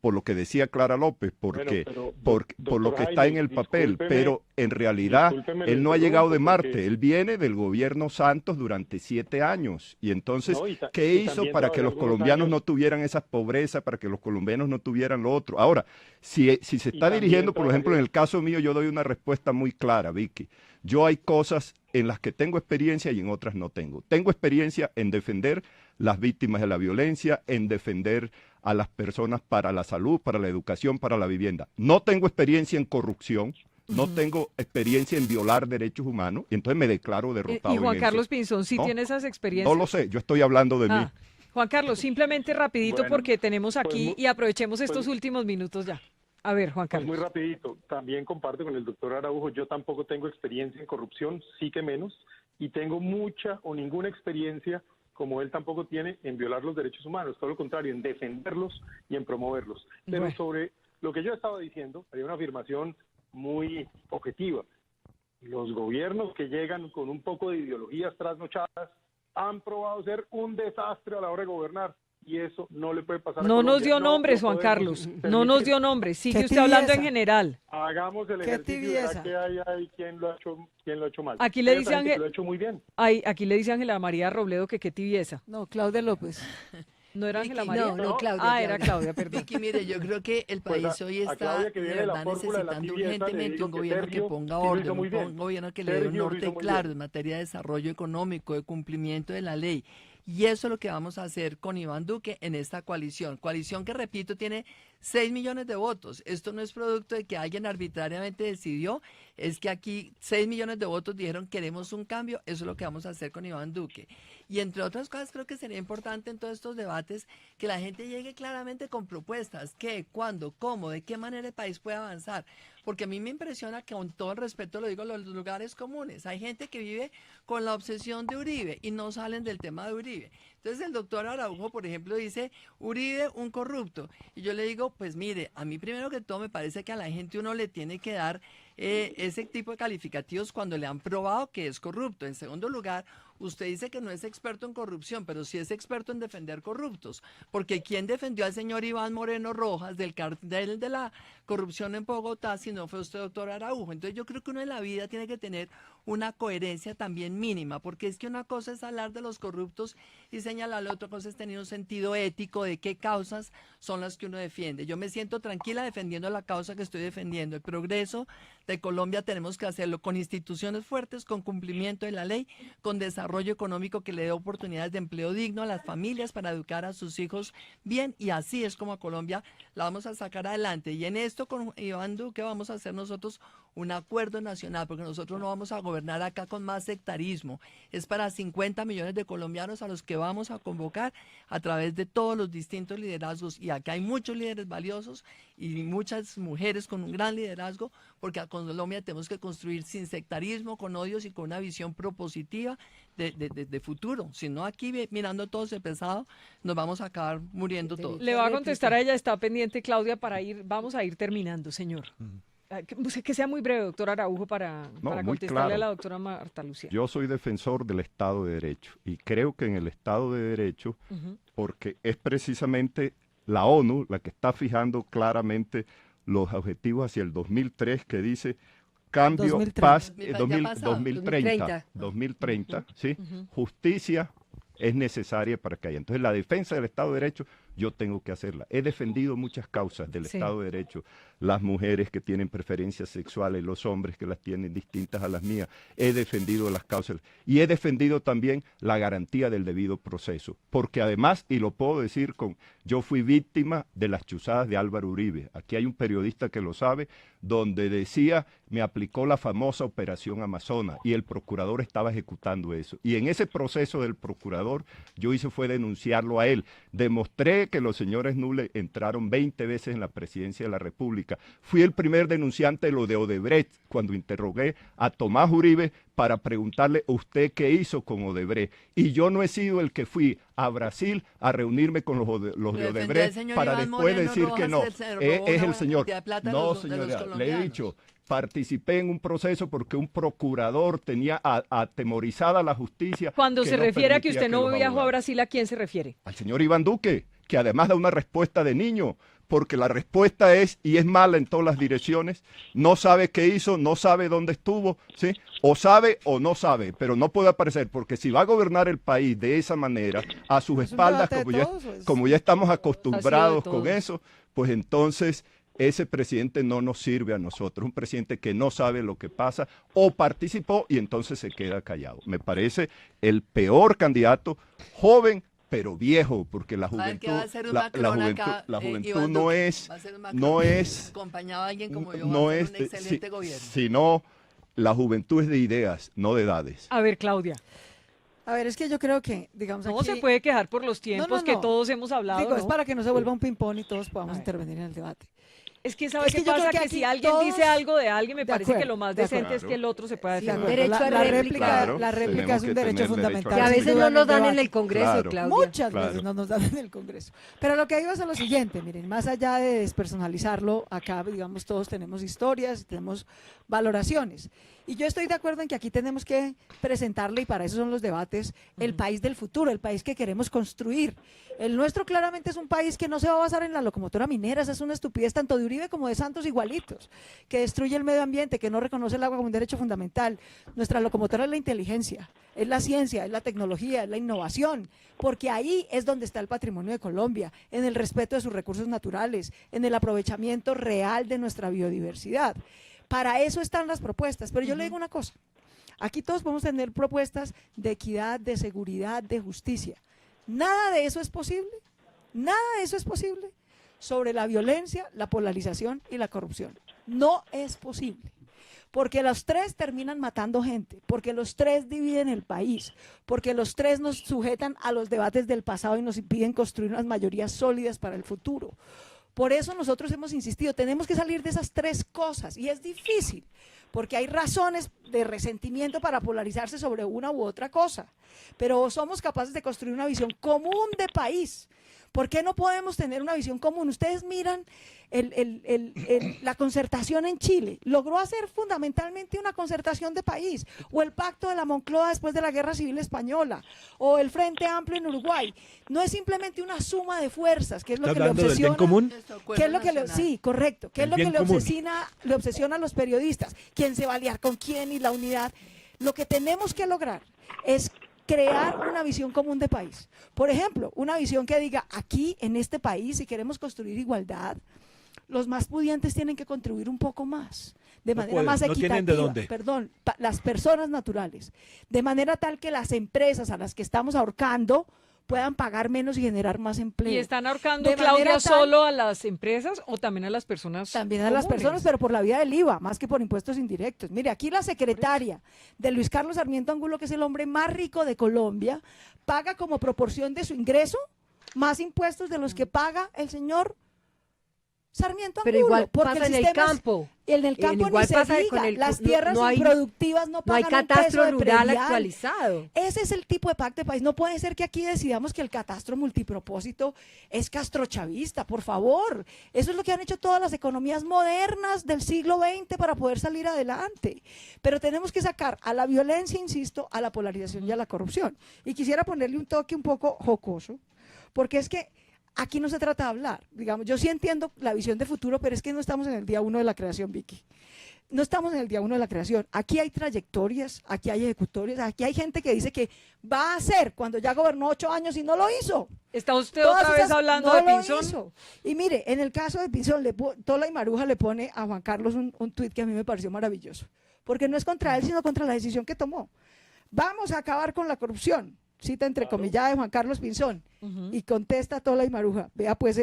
por lo que decía Clara López, porque, Bueno, pero, por lo doctor que está en Jaime, el papel, discúlpeme- pero en realidad discúlpeme, él le no ha llegado de interrumpo, Marte, porque- él viene del gobierno Santos durante 7 años. Y entonces, No, ¿qué y hizo también para debe que haber los algunos colombianos años- no tuvieran esas pobrezas, para que los colombianos no tuvieran lo otro? Ahora, si se está también dirigiendo, por ejemplo, en trabajé- el caso mío, yo doy una respuesta muy clara, Vicky. Yo hay cosas en las que tengo experiencia y en otras no tengo. Tengo experiencia en defender las víctimas de la violencia, en defender a las personas para la salud, para la educación, para la vivienda. No tengo experiencia en corrupción, no tengo experiencia en violar derechos humanos, y entonces me declaro derrotado. Y Juan en Carlos eso. Pinzón sí ¿No? tiene esas experiencias. No lo sé, yo estoy hablando de mí. Ah, Juan Carlos, simplemente rapidito Bueno, porque tenemos aquí pues, y aprovechemos pues- estos últimos minutos ya. A ver, Juan Pues muy Carlos. rapidito, también comparto con el doctor Araujo, yo tampoco tengo experiencia en corrupción, sí que menos, y tengo mucha o ninguna experiencia, como él tampoco tiene, en violar los derechos humanos, todo lo contrario, en defenderlos y en promoverlos. Pero Bueno. sobre lo que yo estaba diciendo, hay una afirmación muy objetiva. Los gobiernos que llegan con un poco de ideologías trasnochadas han probado ser un desastre a la hora de gobernar. Y eso no le puede pasar a No nos Colombia. dio No nombres, lo Juan podemos Carlos. No permitir. nos dio nombres. Sigue Qué usted hablando en tibieza. general. Hagamos el Qué ejercicio y verá tibieza. que hay quien lo ha hecho mal. Aquí le Hay dice otra gente Ángel- que lo ha hecho muy bien. Ay, aquí le dice Ángela María Robledo que qué tibieza. No, Claudia López. ¿No era Ángela Vicky, María? no, Claudia. Ah, era Claudia, perdón. Vicky, mire, yo creo que el Pues país a- hoy a está Claudia, que de viene de la verdad fórmula de la necesitando tibieza, le urgentemente digo un que gobierno que Sergio ponga sí lo hizo orden, muy bien. un gobierno que le dé un Sergio lo norte hizo muy claro bien. en materia de desarrollo económico, de cumplimiento de la ley. Y eso es lo que vamos a hacer con Iván Duque en esta coalición. Coalición que, repito, tiene 6 millones de votos. Esto no es producto de que alguien arbitrariamente decidió, es que aquí 6 millones de votos dijeron queremos un cambio. Eso es lo que vamos a hacer con Iván Duque. Y entre otras cosas, creo que sería importante en todos estos debates que la gente llegue claramente con propuestas. ¿Qué? ¿Cuándo? ¿Cómo? ¿De qué manera el país puede avanzar? Porque a mí me impresiona que, con todo el respeto lo digo, los lugares comunes. Hay gente que vive con la obsesión de Uribe y no salen del tema de Uribe. Entonces el doctor Araujo, por ejemplo, dice, Uribe, un corrupto. Y yo le digo, pues mire, a mí primero que todo me parece que a la gente uno le tiene que dar ese tipo de calificativos cuando le han probado que es corrupto. En segundo lugar, usted dice que no es experto en corrupción, pero sí es experto en defender corruptos, porque ¿quién defendió al señor Iván Moreno Rojas del cartel de la corrupción en Bogotá si no fue usted, doctor Araujo? Entonces yo creo que uno en la vida tiene que tener una coherencia también mínima, porque es que una cosa es hablar de los corruptos y señalarle, otra cosa es tener un sentido ético de qué causas son las que uno defiende. Yo me siento tranquila defendiendo la causa que estoy defendiendo. El progreso de Colombia tenemos que hacerlo con instituciones fuertes, con cumplimiento de la ley, con desarrollo económico que le dé oportunidades de empleo digno a las familias para educar a sus hijos bien, y así es como a Colombia la vamos a sacar adelante. Y en esto con Iván Duque vamos a hacer nosotros un acuerdo nacional, porque nosotros no vamos a gobernar acá con más sectarismo. Es para 50 millones de colombianos a los que vamos a convocar a través de todos los distintos liderazgos, y acá hay muchos líderes valiosos y muchas mujeres con un gran liderazgo, porque a Colombia tenemos que construir sin sectarismo, con odios y con una visión propositiva de futuro. Si no, aquí mirando todo ese pesado, nos vamos a acabar muriendo todos. Le va a contestar a ella, está pendiente Claudia, vamos a ir terminando, señor. Que sea muy breve, doctor Araujo, para muy contestarle claro. a la doctora Marta Lucía. Yo soy defensor del Estado de Derecho y creo que en el Estado de Derecho, porque es precisamente la ONU la que está fijando claramente los objetivos hacia el 2003, que dice cambio, 2030. paz, Ya 2030, ¿sí? Justicia es necesaria para que haya. Entonces, la defensa del Estado de Derecho yo tengo que hacerla. He defendido muchas causas del Estado de Derecho. Las mujeres que tienen preferencias sexuales, los hombres que las tienen distintas a las mías. He defendido las causas. Y he defendido también la garantía del debido proceso. Porque además, y lo puedo decir yo fui víctima de las chuzadas de Álvaro Uribe. Aquí hay un periodista que lo sabe, donde decía, me aplicó la famosa Operación Amazonas, y el procurador estaba ejecutando eso. Y en ese proceso del procurador, yo fue denunciarlo a él. Demostré que los señores Nule entraron 20 veces en la presidencia de la República. Fui el primer denunciante de lo de Odebrecht, cuando interrogué a Tomás Uribe para preguntarle, ¿usted qué hizo con Odebrecht? Y yo no he sido el que fui a Brasil a reunirme con los de Odebrecht para después decir que no. Es el señor. No, señora, le he dicho, participé en un proceso porque un procurador tenía atemorizada a la justicia. Cuando se refiere a que usted no viajó a Brasil, ¿a quién se refiere? Al señor Iván Duque, que además da una respuesta de niño, porque la respuesta es, y es mala en todas las direcciones, no sabe qué hizo, no sabe dónde estuvo, ¿sí? O sabe o no sabe, pero no puede aparecer, porque si va a gobernar el país de esa manera, a sus espaldas, como ya estamos acostumbrados con eso, pues entonces ese presidente no nos sirve a nosotros, un presidente que no sabe lo que pasa o participó y entonces se queda callado. Me parece el peor candidato, joven, pero viejo, porque la juventud, la juventud no es, acompañado de alguien como yo, no va a ser es, un excelente gobierno. sino la juventud es de ideas, no de edades. A ver, Claudia. A ver, es que yo creo que, digamos, No aquí... se puede quejar por los tiempos que todos hemos hablado. Digo, ¿no? es para que no se vuelva un ping-pong y todos podamos intervenir en el debate. Es que ¿sabe Es qué que yo pasa? creo que Que si aquí alguien todos- dice algo de alguien, me De parece que acuerdo, lo más de decente acuerdo. es que el otro se pueda Sí, defender. derecho a la réplica. réplica, la réplica tenemos es un que derecho tener fundamental. Que a derecho veces sin no duda, nos dan en debate. el Congreso, Claro. Claudia. Muchas Claro. veces no nos dan en el Congreso. Pero lo que digo es lo siguiente, miren, más allá de despersonalizarlo, acá, digamos, todos tenemos historias, tenemos valoraciones. Y yo estoy de acuerdo en que aquí tenemos que presentarle, y para eso son los debates, el país del futuro, el país que queremos construir. El nuestro claramente es un país que no se va a basar en la locomotora minera, esa es una estupidez tanto de Uribe como de Santos igualitos, que destruye el medio ambiente, que no reconoce el agua como un derecho fundamental. Nuestra locomotora es la inteligencia, es la ciencia, es la tecnología, es la innovación, porque ahí es donde está el patrimonio de Colombia, en el respeto de sus recursos naturales, en el aprovechamiento real de nuestra biodiversidad. Para eso están las propuestas, pero yo le digo una cosa, aquí todos podemos tener propuestas de equidad, de seguridad, de justicia. Nada de eso es posible, nada de eso es posible sobre la violencia, la polarización y la corrupción. No es posible, porque los tres terminan matando gente, porque los tres dividen el país, porque los tres nos sujetan a los debates del pasado y nos impiden construir unas mayorías sólidas para el futuro. Por eso nosotros hemos insistido, tenemos que salir de esas tres cosas, y es difícil, porque hay razones de resentimiento para polarizarse sobre una u otra cosa, pero somos capaces de construir una visión común de país, ¿Por qué no podemos tener una visión común? Ustedes miran la concertación en Chile, logró hacer fundamentalmente una concertación de país, o el pacto de la Moncloa después de la Guerra Civil Española, o el Frente Amplio en Uruguay. No es simplemente una suma de fuerzas, que es lo ¿Está que le hablando del bien obsesiona. común? ¿Qué es lo que sí, correcto. ¿Qué es lo que bien le común. obsesiona a los periodistas? ¿Quién se va a aliar con quién y la unidad? Lo que tenemos que lograr es crear una visión común de país. Por ejemplo, una visión que diga, aquí en este país, si queremos construir igualdad, los más pudientes tienen que contribuir un poco más, de manera pueden, más no equitativa. tienen de dónde. Perdón, las personas naturales, de manera tal que las empresas a las que estamos ahorcando puedan pagar menos y generar más empleo. ¿Y están ahorcando, De Claudia, manera tal- solo a las empresas o también a las personas También a las comunes? personas, pero por la vía del IVA, más que por impuestos indirectos. Mire, aquí la secretaria de Luis Carlos Sarmiento Angulo, que es el hombre más rico de Colombia, paga como proporción de su ingreso más impuestos de los que paga el señor Sarmiento Angulo. Pero igual porque pasa en el sistema es- campo. En el campo igual ni se pasa diga, con el- las no- tierras no hay- improductivas no No hay pagan un peso catastro de rural predial. actualizado. Ese es el tipo de pacto de país. No puede ser que aquí decidamos que el catastro multipropósito es castrochavista, por favor. Eso es lo que han hecho todas las economías modernas del siglo XX para poder salir adelante. Pero tenemos que sacar a la violencia, insisto, a la polarización y a la corrupción. Y quisiera ponerle un toque un poco jocoso, porque es que aquí no se trata de hablar. Digamos, yo sí entiendo la visión de futuro, pero es que no estamos en el día 1 de la creación, Vicky. No estamos en el día 1 de la creación. Aquí hay trayectorias, aquí hay ejecutorias, aquí hay gente que dice que va a hacer cuando ya gobernó 8 años y no lo hizo. ¿Está usted Todas otra vez esas hablando no de lo Pinzón? hizo. Y mire, en el caso de Pinzón, Tola y Maruja le pone a Juan Carlos un tuit que a mí me pareció maravilloso. Porque no es contra él, sino contra la decisión que tomó. Vamos a acabar con la corrupción. Cita entrecomillada de Juan Carlos Pinzón. Y contesta Tola y Maruja, vea pues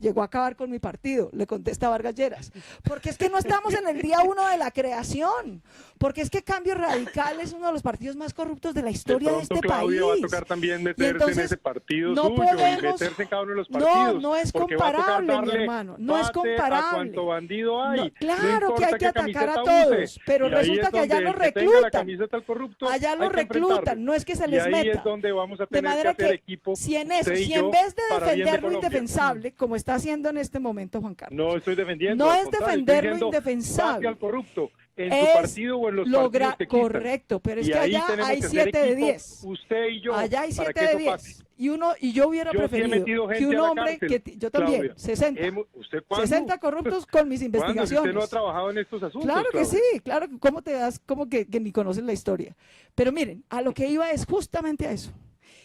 llegó a acabar con mi partido, le contesta Vargas Lleras. Porque es que no estamos en el día 1 de la creación, porque es que Cambio Radical es uno de los partidos más corruptos de la historia de pronto, este Claudia, país. va a tocar también Y meterse entonces, en ese partido no suyo podemos- y meterse en cada uno de los partidos. no es porque va a tocar comparable, mi darle hermano, no es bate comparable. A cuánto bandido hay. No, claro No que importa hay que qué atacar a camiseta todos, use. pero Y ahí resulta es que allá donde los el que tenga la reclutan. camiseta al corrupto, Allá hay los que reclutan, enfrentarlo. no es que se Y les ahí meta. es donde vamos a De tener que manera hacer que, equipo. si en eso, usted y si yo, en vez de para bien de defender lo Colombia. indefensable, como está haciendo en este momento Juan Carlos, No estoy defendiendo. no al es contrario, defender estoy lo diciendo, indefensable. bate al corrupto en es su partido o en los partidos que quitan. correcto, pero es Y que ahí allá tenemos hay que hacer 7 de equipo, 10. Usted y yo. Allá hay para 7 que de eso 10. pase. Y yo hubiera Yo sí he preferido metido que gente un a la hombre cárcel, yo también, Claudia. 60. ¿Usted cuándo? 60 corruptos con mis ¿Cuándo? Si investigaciones. usted no ha trabajado en estos asuntos. Claro que Claudia. sí, claro, ¿cómo te das? Como que ni conoces la historia. Pero miren, a lo que iba es justamente a eso.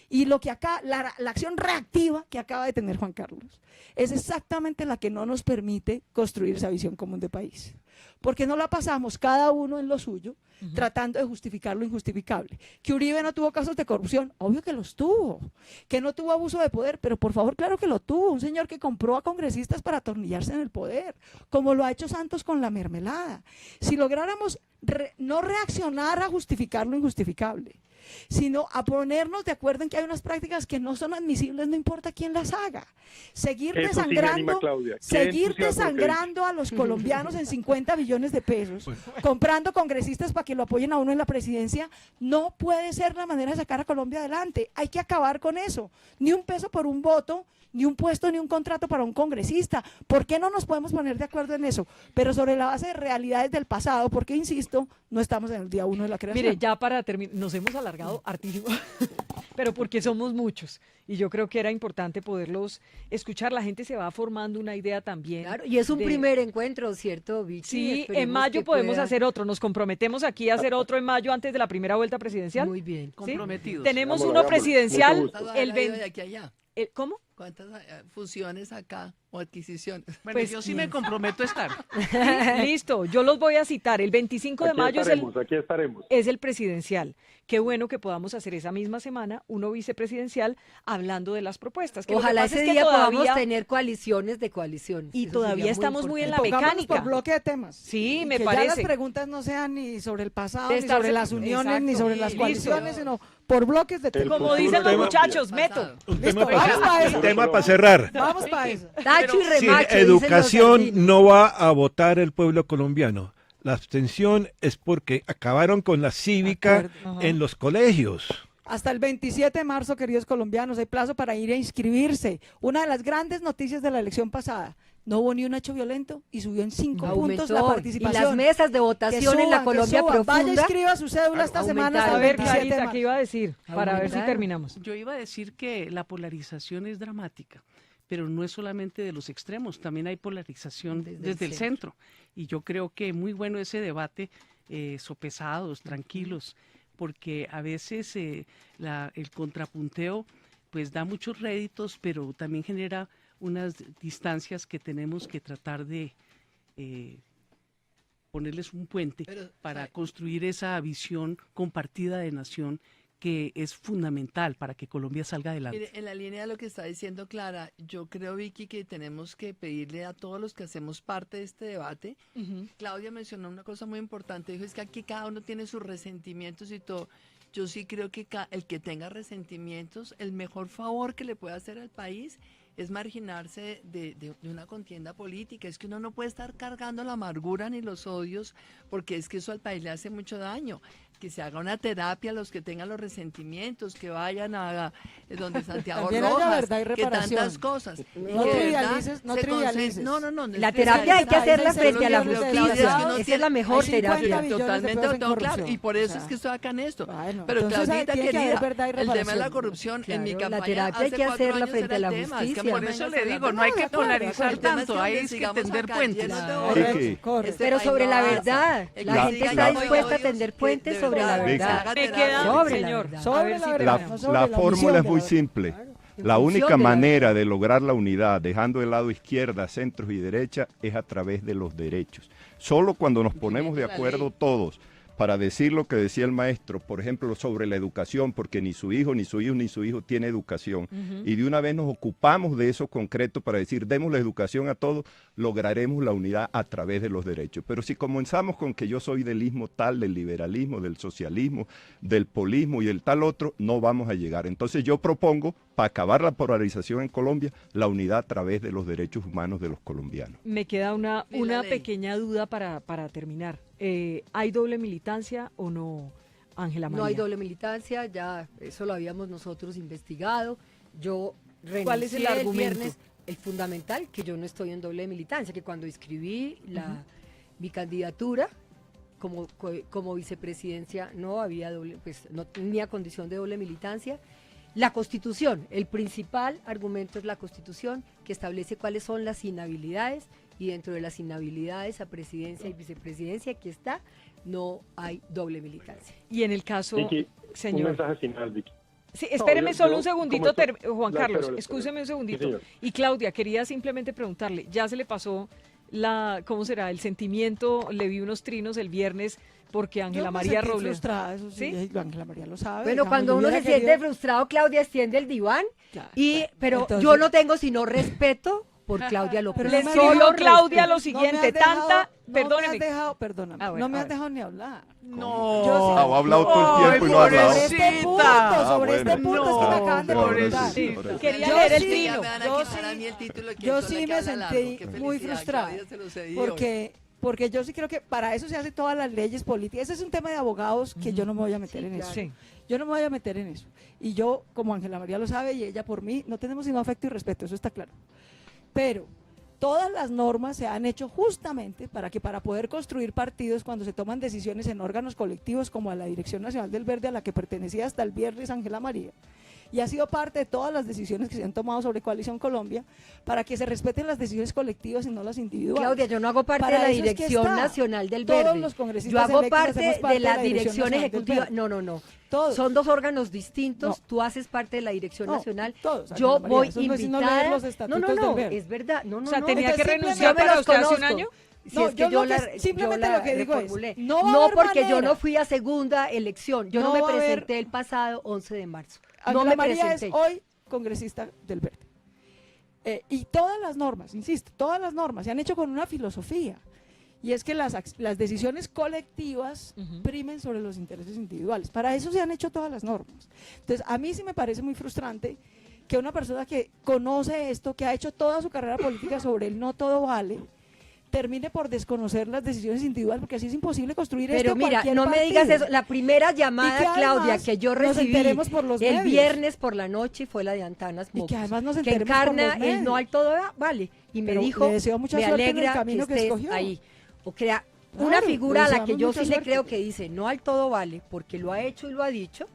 Y lo que acá, la acción reactiva que acaba de tener Juan Carlos, es exactamente la que no nos permite construir esa visión común de país. Porque no la pasamos cada uno en lo suyo, tratando de justificar lo injustificable. Que Uribe no tuvo casos de corrupción, obvio que los tuvo. Que no tuvo abuso de poder, pero por favor, claro que lo tuvo. Un señor que compró a congresistas para atornillarse en el poder, como lo ha hecho Santos con la mermelada. Si lográramos no reaccionar a justificar lo injustificable, sino a ponernos de acuerdo en que hay unas prácticas que no son admisibles, no importa quién las haga. Seguir Eso sí me anima, desangrando, Claudia. Qué seguir entusiasmo que desangrando a los colombianos en 50 billones de pesos, comprando congresistas para que lo apoyen a uno en la presidencia, no puede ser la manera de sacar a Colombia adelante. Hay que acabar con eso. Ni un peso por un voto, ni un puesto, ni un contrato para un congresista. ¿Por qué no nos podemos poner de acuerdo en eso? Pero sobre la base de realidades del pasado, porque, insisto, no estamos en el día 1 de la creación. Mire, ya para terminar, nos hemos alargado hartísimo, pero porque somos muchos. Y yo creo que era importante poderlos escuchar. La gente se va formando una idea también. Claro, y es un primer encuentro, ¿cierto, Vicky? Sí, en Esperemos mayo que podemos pueda- hacer otro. Nos comprometemos aquí a hacer otro en mayo antes de la primera vuelta presidencial. Muy bien. ¿Sí? Comprometidos. Tenemos Hagámoslo, uno hagámoslo. presidencial Mucho gusto. el 20. de aquí a allá? ¿Cómo? ¿Cuántas fusiones acá o adquisiciones? Bueno, Pues, yo sí me comprometo a estar. Listo, yo los voy a citar. El 25 de mayo Aquí estaremos. es el presidencial. Qué bueno que podamos hacer esa misma semana uno vicepresidencial hablando de las propuestas. Que lo que Ojalá pasa ese es que día podamos todavía- tener coaliciones de coaliciones. Y Eso todavía sería estamos muy en la importante. Pongámonos mecánica. por bloque de temas. Sí, Y me que ya las parece. preguntas no sean ni sobre el pasado, De ni estarse- sobre las uniones, ni exacto. sobre las Listo. coaliciones, sino por bloques de temas. Como futuro dicen los tema- muchachos, Pasado. meto. Un Listo, tema vamos para eso. para cerrar. Vamos para eso. Tacho y Sin remacho, dicen los educación argentinos. no va a votar el pueblo colombiano. La abstención es porque acabaron con la cívica De acuerdo. en los colegios. Hasta el 27 de marzo, queridos colombianos, hay plazo para ir a inscribirse. Una de las grandes noticias de la elección pasada, no hubo ni un hecho violento y subió en 5 puntos la participación. Y las mesas de votación en la Colombia profunda. Vaya, inscriba su cédula esta semana hasta A el ver, 27 de Clarita, marzo. ¿qué iba a decir? Para ver si terminamos. Yo iba a decir que la polarización es dramática, pero no es solamente de los extremos, también hay polarización desde el centro. Y yo creo que muy bueno ese debate, sopesados, tranquilos, porque a veces el contrapunteo pues da muchos réditos, pero también genera unas distancias que tenemos que tratar de ponerles un puente para construir esa visión compartida de nación que es fundamental para que Colombia salga adelante. Mire, en la línea de lo que está diciendo Clara, yo creo, Vicky, que tenemos que pedirle a todos los que hacemos parte de este debate. Claudia mencionó una cosa muy importante, dijo, es que aquí cada uno tiene sus resentimientos y todo. Yo sí creo que el que tenga resentimientos, el mejor favor que le puede hacer al país es marginarse de una contienda política. Es que uno no puede estar cargando la amargura ni los odios, porque es que eso al país le hace mucho daño. Que se haga una terapia a los que tengan los resentimientos, que vayan a donde Santiago Rojas, que tantas cosas. No trivialices, no trivialices. No. La terapia hay que hacerla frente a la justicia. Esa es la mejor terapia. Totalmente, claro. Y por eso es que estoy acá en esto. Pero Claudita querida, el tema de la corrupción, en mi campaña la terapia hay que hacerla frente a la justicia. Por eso le digo, no hay que polarizar tanto, hay que tender puentes. Pero sobre la verdad, la gente está dispuesta a tender puentes sobre la verdad. Me queda, señor, sobre la verdad, no sobre La la fórmula omisión es de muy la simple. Claro. La En función única de la manera de lograr la unidad, dejando de lado izquierda, centros y derecha, es a través de los derechos. Solo cuando nos ponemos de acuerdo todos para decir lo que decía el maestro, por ejemplo, sobre la educación, porque ni su hijo tiene educación, y de una vez nos ocupamos de eso concreto para decir, demos la educación a todos, lograremos la unidad a través de los derechos. Pero si comenzamos con que yo soy del ismo tal, del liberalismo, del socialismo, del polismo y del tal otro, no vamos a llegar. Entonces yo propongo, para acabar la polarización en Colombia, la unidad a través de los derechos humanos de los colombianos. Me queda una pequeña duda para terminar. ¿Hay doble militancia o no, Ángela María? No hay doble militancia, ya eso lo habíamos nosotros investigado. Yo renuncié ¿Cuál es el argumento? viernes, el fundamental, que yo no estoy en doble militancia, que cuando inscribí mi candidatura como vicepresidencia no había doble, pues no tenía condición de doble militancia. La Constitución, el principal argumento es la Constitución, que establece cuáles son las inhabilidades, y dentro de las inhabilidades a presidencia y vicepresidencia, aquí está, no hay doble militancia. Y en el caso, Vicky, señor. un mensaje final, Vicky. Sí, espéreme yo- solo yo, un segundito, como Juan no, Carlos, pero- escúcheme un Sí, segundito. señor. Y Claudia, quería simplemente preguntarle, ¿ya se le pasó ¿cómo será? El sentimiento, le vi unos trinos el viernes porque Ángela María Robles. frustrada, eso sí, ¿Sí? Ángela María lo sabe. Bueno, digamos, cuando yo uno se hubiera siente querido- frustrado, Claudia extiende el diván, Claro, pero entonces- yo no tengo sino respeto por Claudia López. Pero Le no me has escribió dejado Claudia respeto. lo siguiente, No me has dejado- tanta, no me has perdóneme. dejado, perdóname, Ah, bueno, no me a has ver. dejado ni hablar. No. Yo sí- Ha hablado todo el tiempo y no ha hablado. Sobre este punto, sobre este punto es que me acaban de No, preguntar. sí, Sí, quería Yo leer el sí, trino. Ya me van a Yo quitar a sí- mí el título que yo esto le sí me queda largo. sentí Qué muy felicidad, frustrada, Claudia se lo cedió. porque yo sí creo que para eso se hacen todas las leyes políticas. Ese es un tema de abogados que yo no me voy a meter en eso. Sí. Yo no me voy a meter en eso. Y yo, como Ángela María lo sabe y ella por mí, no tenemos sino afecto y respeto, eso está claro. Pero todas las normas se han hecho justamente para poder construir partidos cuando se toman decisiones en órganos colectivos como a la Dirección Nacional del Verde, a la que pertenecía hasta el viernes Ángela María, y ha sido parte de todas las decisiones que se han tomado sobre Coalición Colombia para que se respeten las decisiones colectivas y no las individuales. Claudia, yo no hago parte Para de la eso es que Dirección está. Nacional del Todos Verde. los congresistas Yo hago electos parte hacemos de la Dirección Nacional del Ejecutiva. Verde. No. Todos. Son dos órganos distintos. No. Tú haces parte de la Dirección No, Nacional. todos, Yo Ángela María, voy eso no es sino leer invitada. los estatutos del Verde. Es verdad. No, O sea, tenía que Entonces, renunciar yo me para los usted hace un conozco. año. Si No, es que yo yo lo la, que- simplemente yo la lo que digo es, reformulé. no va a haber porque yo manera. no fui a segunda elección. Yo no, No me va a haber- presenté el pasado 11 de marzo. No Ángela me María presenté. es hoy congresista del Verde. Y todas las normas, insisto, todas las normas se han hecho con una filosofía. Y es que las decisiones colectivas primen sobre los intereses individuales. Para eso se han hecho todas las normas. Entonces, a mí sí me parece muy frustrante que una persona que conoce esto, que ha hecho toda su carrera política sobre el no todo vale, termine por desconocer las decisiones individuales, porque así es imposible construir Pero esto. mira, no me digas eso. La primera llamada, Claudia, que yo recibí por los el medios. viernes por la noche fue la de Antanas Mocus, Y que además nos que enteremos por encarna los medios. el no al todo vale. Y me Pero dijo, le deseo mucha me suerte en el alegra que camino que estés escogió. ahí. O sea, Claro, una figura le a la que deseamos yo mucha sí le suerte. creo que dice no al todo vale, porque lo ha hecho y lo ha dicho,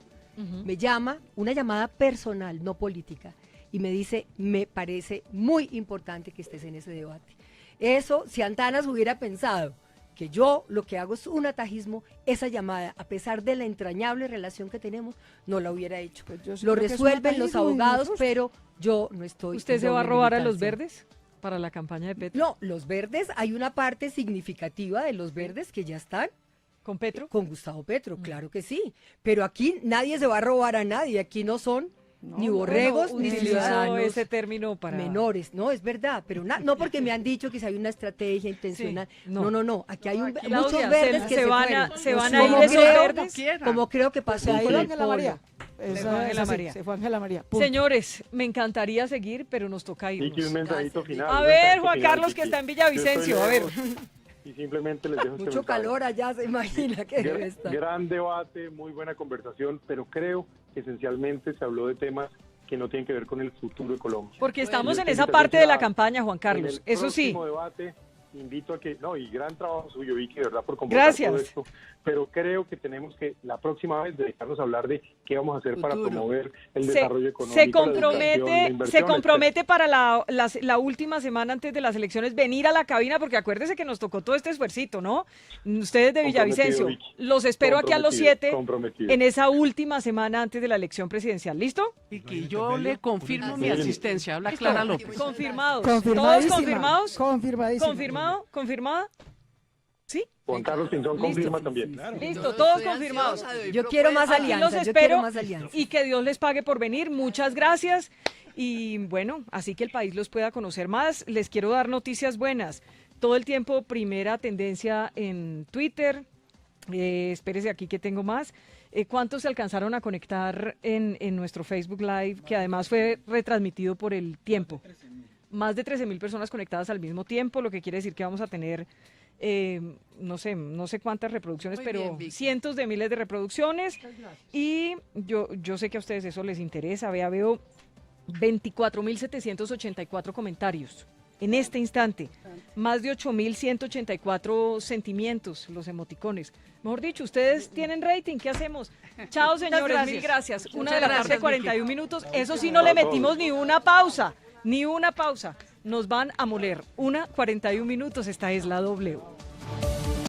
me llama, una llamada personal, no política, y me dice, me parece muy importante que estés en ese debate. Eso, si Antanas hubiera pensado que yo lo que hago es un atajismo, esa llamada, a pesar de la entrañable relación que tenemos, no la hubiera hecho. Pues yo sí Lo creo que es un resuelven los atajismo y me abogados, frustra. pero yo no estoy. ¿Usted en se va a doble robar a los militancia. verdes para la campaña de Petro? No, los verdes, hay una parte significativa de los verdes que ya están ¿Con Petro? con Gustavo Petro, claro que sí. Pero aquí nadie se va a robar a nadie, aquí no son ni borregos ni Utilizó ciudadanos ese término para... menores, no, es verdad, pero no porque me han dicho que si hay una estrategia intencional, Sí, no. no, aquí hay muchos Claudia, verdes que se van fueron. a, se van Como a ir esos creo- verdes. Como creo que pasó Se ha con ido el Ángela polo. María. fue Esa Ángela sí, María. se fue Ángela María. Punto. Señores, me encantaría seguir, pero nos toca irnos. Vicky, un mensajito final. A un ver, mensajito Juan final, Carlos, Vicky. que está en Yo Villavicencio, estoy a ver. lejos Y simplemente les dejo este Mucho mensaje. calor allá, se imagina que debe estar. Gran debate, muy buena conversación, pero creo que esencialmente se habló de temas que no tienen que ver con el futuro de Colombia. Porque estamos Yo en estoy esa invitando parte de la a- campaña, Juan Carlos. En el Eso sí. próximo debate, invito a que, y gran trabajo suyo, Vicky, de verdad, por convocar Gracias. todo esto, pero creo que tenemos que la próxima vez dedicarnos a hablar de qué vamos a hacer para Futuro. promover el Se, desarrollo económico, se la educación, la compromete, inversión, se compromete para la última semana antes de las elecciones venir a la cabina, porque acuérdese que nos tocó todo este esfuercito, ¿no? Ustedes de Villavicencio, Vicky. los espero aquí a los 7 comprometido. en esa última semana antes de la elección presidencial. ¿Listo? Y que yo le confirmo mi Bien. asistencia. Habla Clara López. Confirmados. ¿Todos Confirmadísima. confirmados? Confirmadísima. ¿Confirmado? ¿Confirmada? ¿Sí? Juan Carlos Pinzón Listo. confirma también. Listo, Yo todos estoy confirmados. ansiosa de oír Yo quiero más propuestas. Aquí los alianzas, yo espero quiero más alianzas. y que Dios les pague por venir. Muchas gracias. Y bueno, así que el país los pueda conocer más. Les quiero dar noticias buenas. Todo el tiempo primera tendencia en Twitter. Espérese aquí que tengo más. ¿Cuántos se alcanzaron a conectar en nuestro Facebook Live, que además fue retransmitido por El Tiempo? Más de 13.000 personas conectadas al mismo tiempo, lo que quiere decir que vamos a tener, no sé cuántas reproducciones, Muy pero bien, Vicky. cientos de miles de reproducciones. Y yo sé que a ustedes eso les interesa. Veo 24.784 comentarios en este instante, más de 8.184 sentimientos, los emoticones. Mejor dicho, ustedes tienen rating, ¿qué hacemos? Chao, señores, gracias. mil gracias. Muchas 1 de la tarde, gracias, 41 minutos. Eso sí, no le metimos ni una pausa, ni una pausa. Nos van a moler. 1:41 minutos, esta es la W.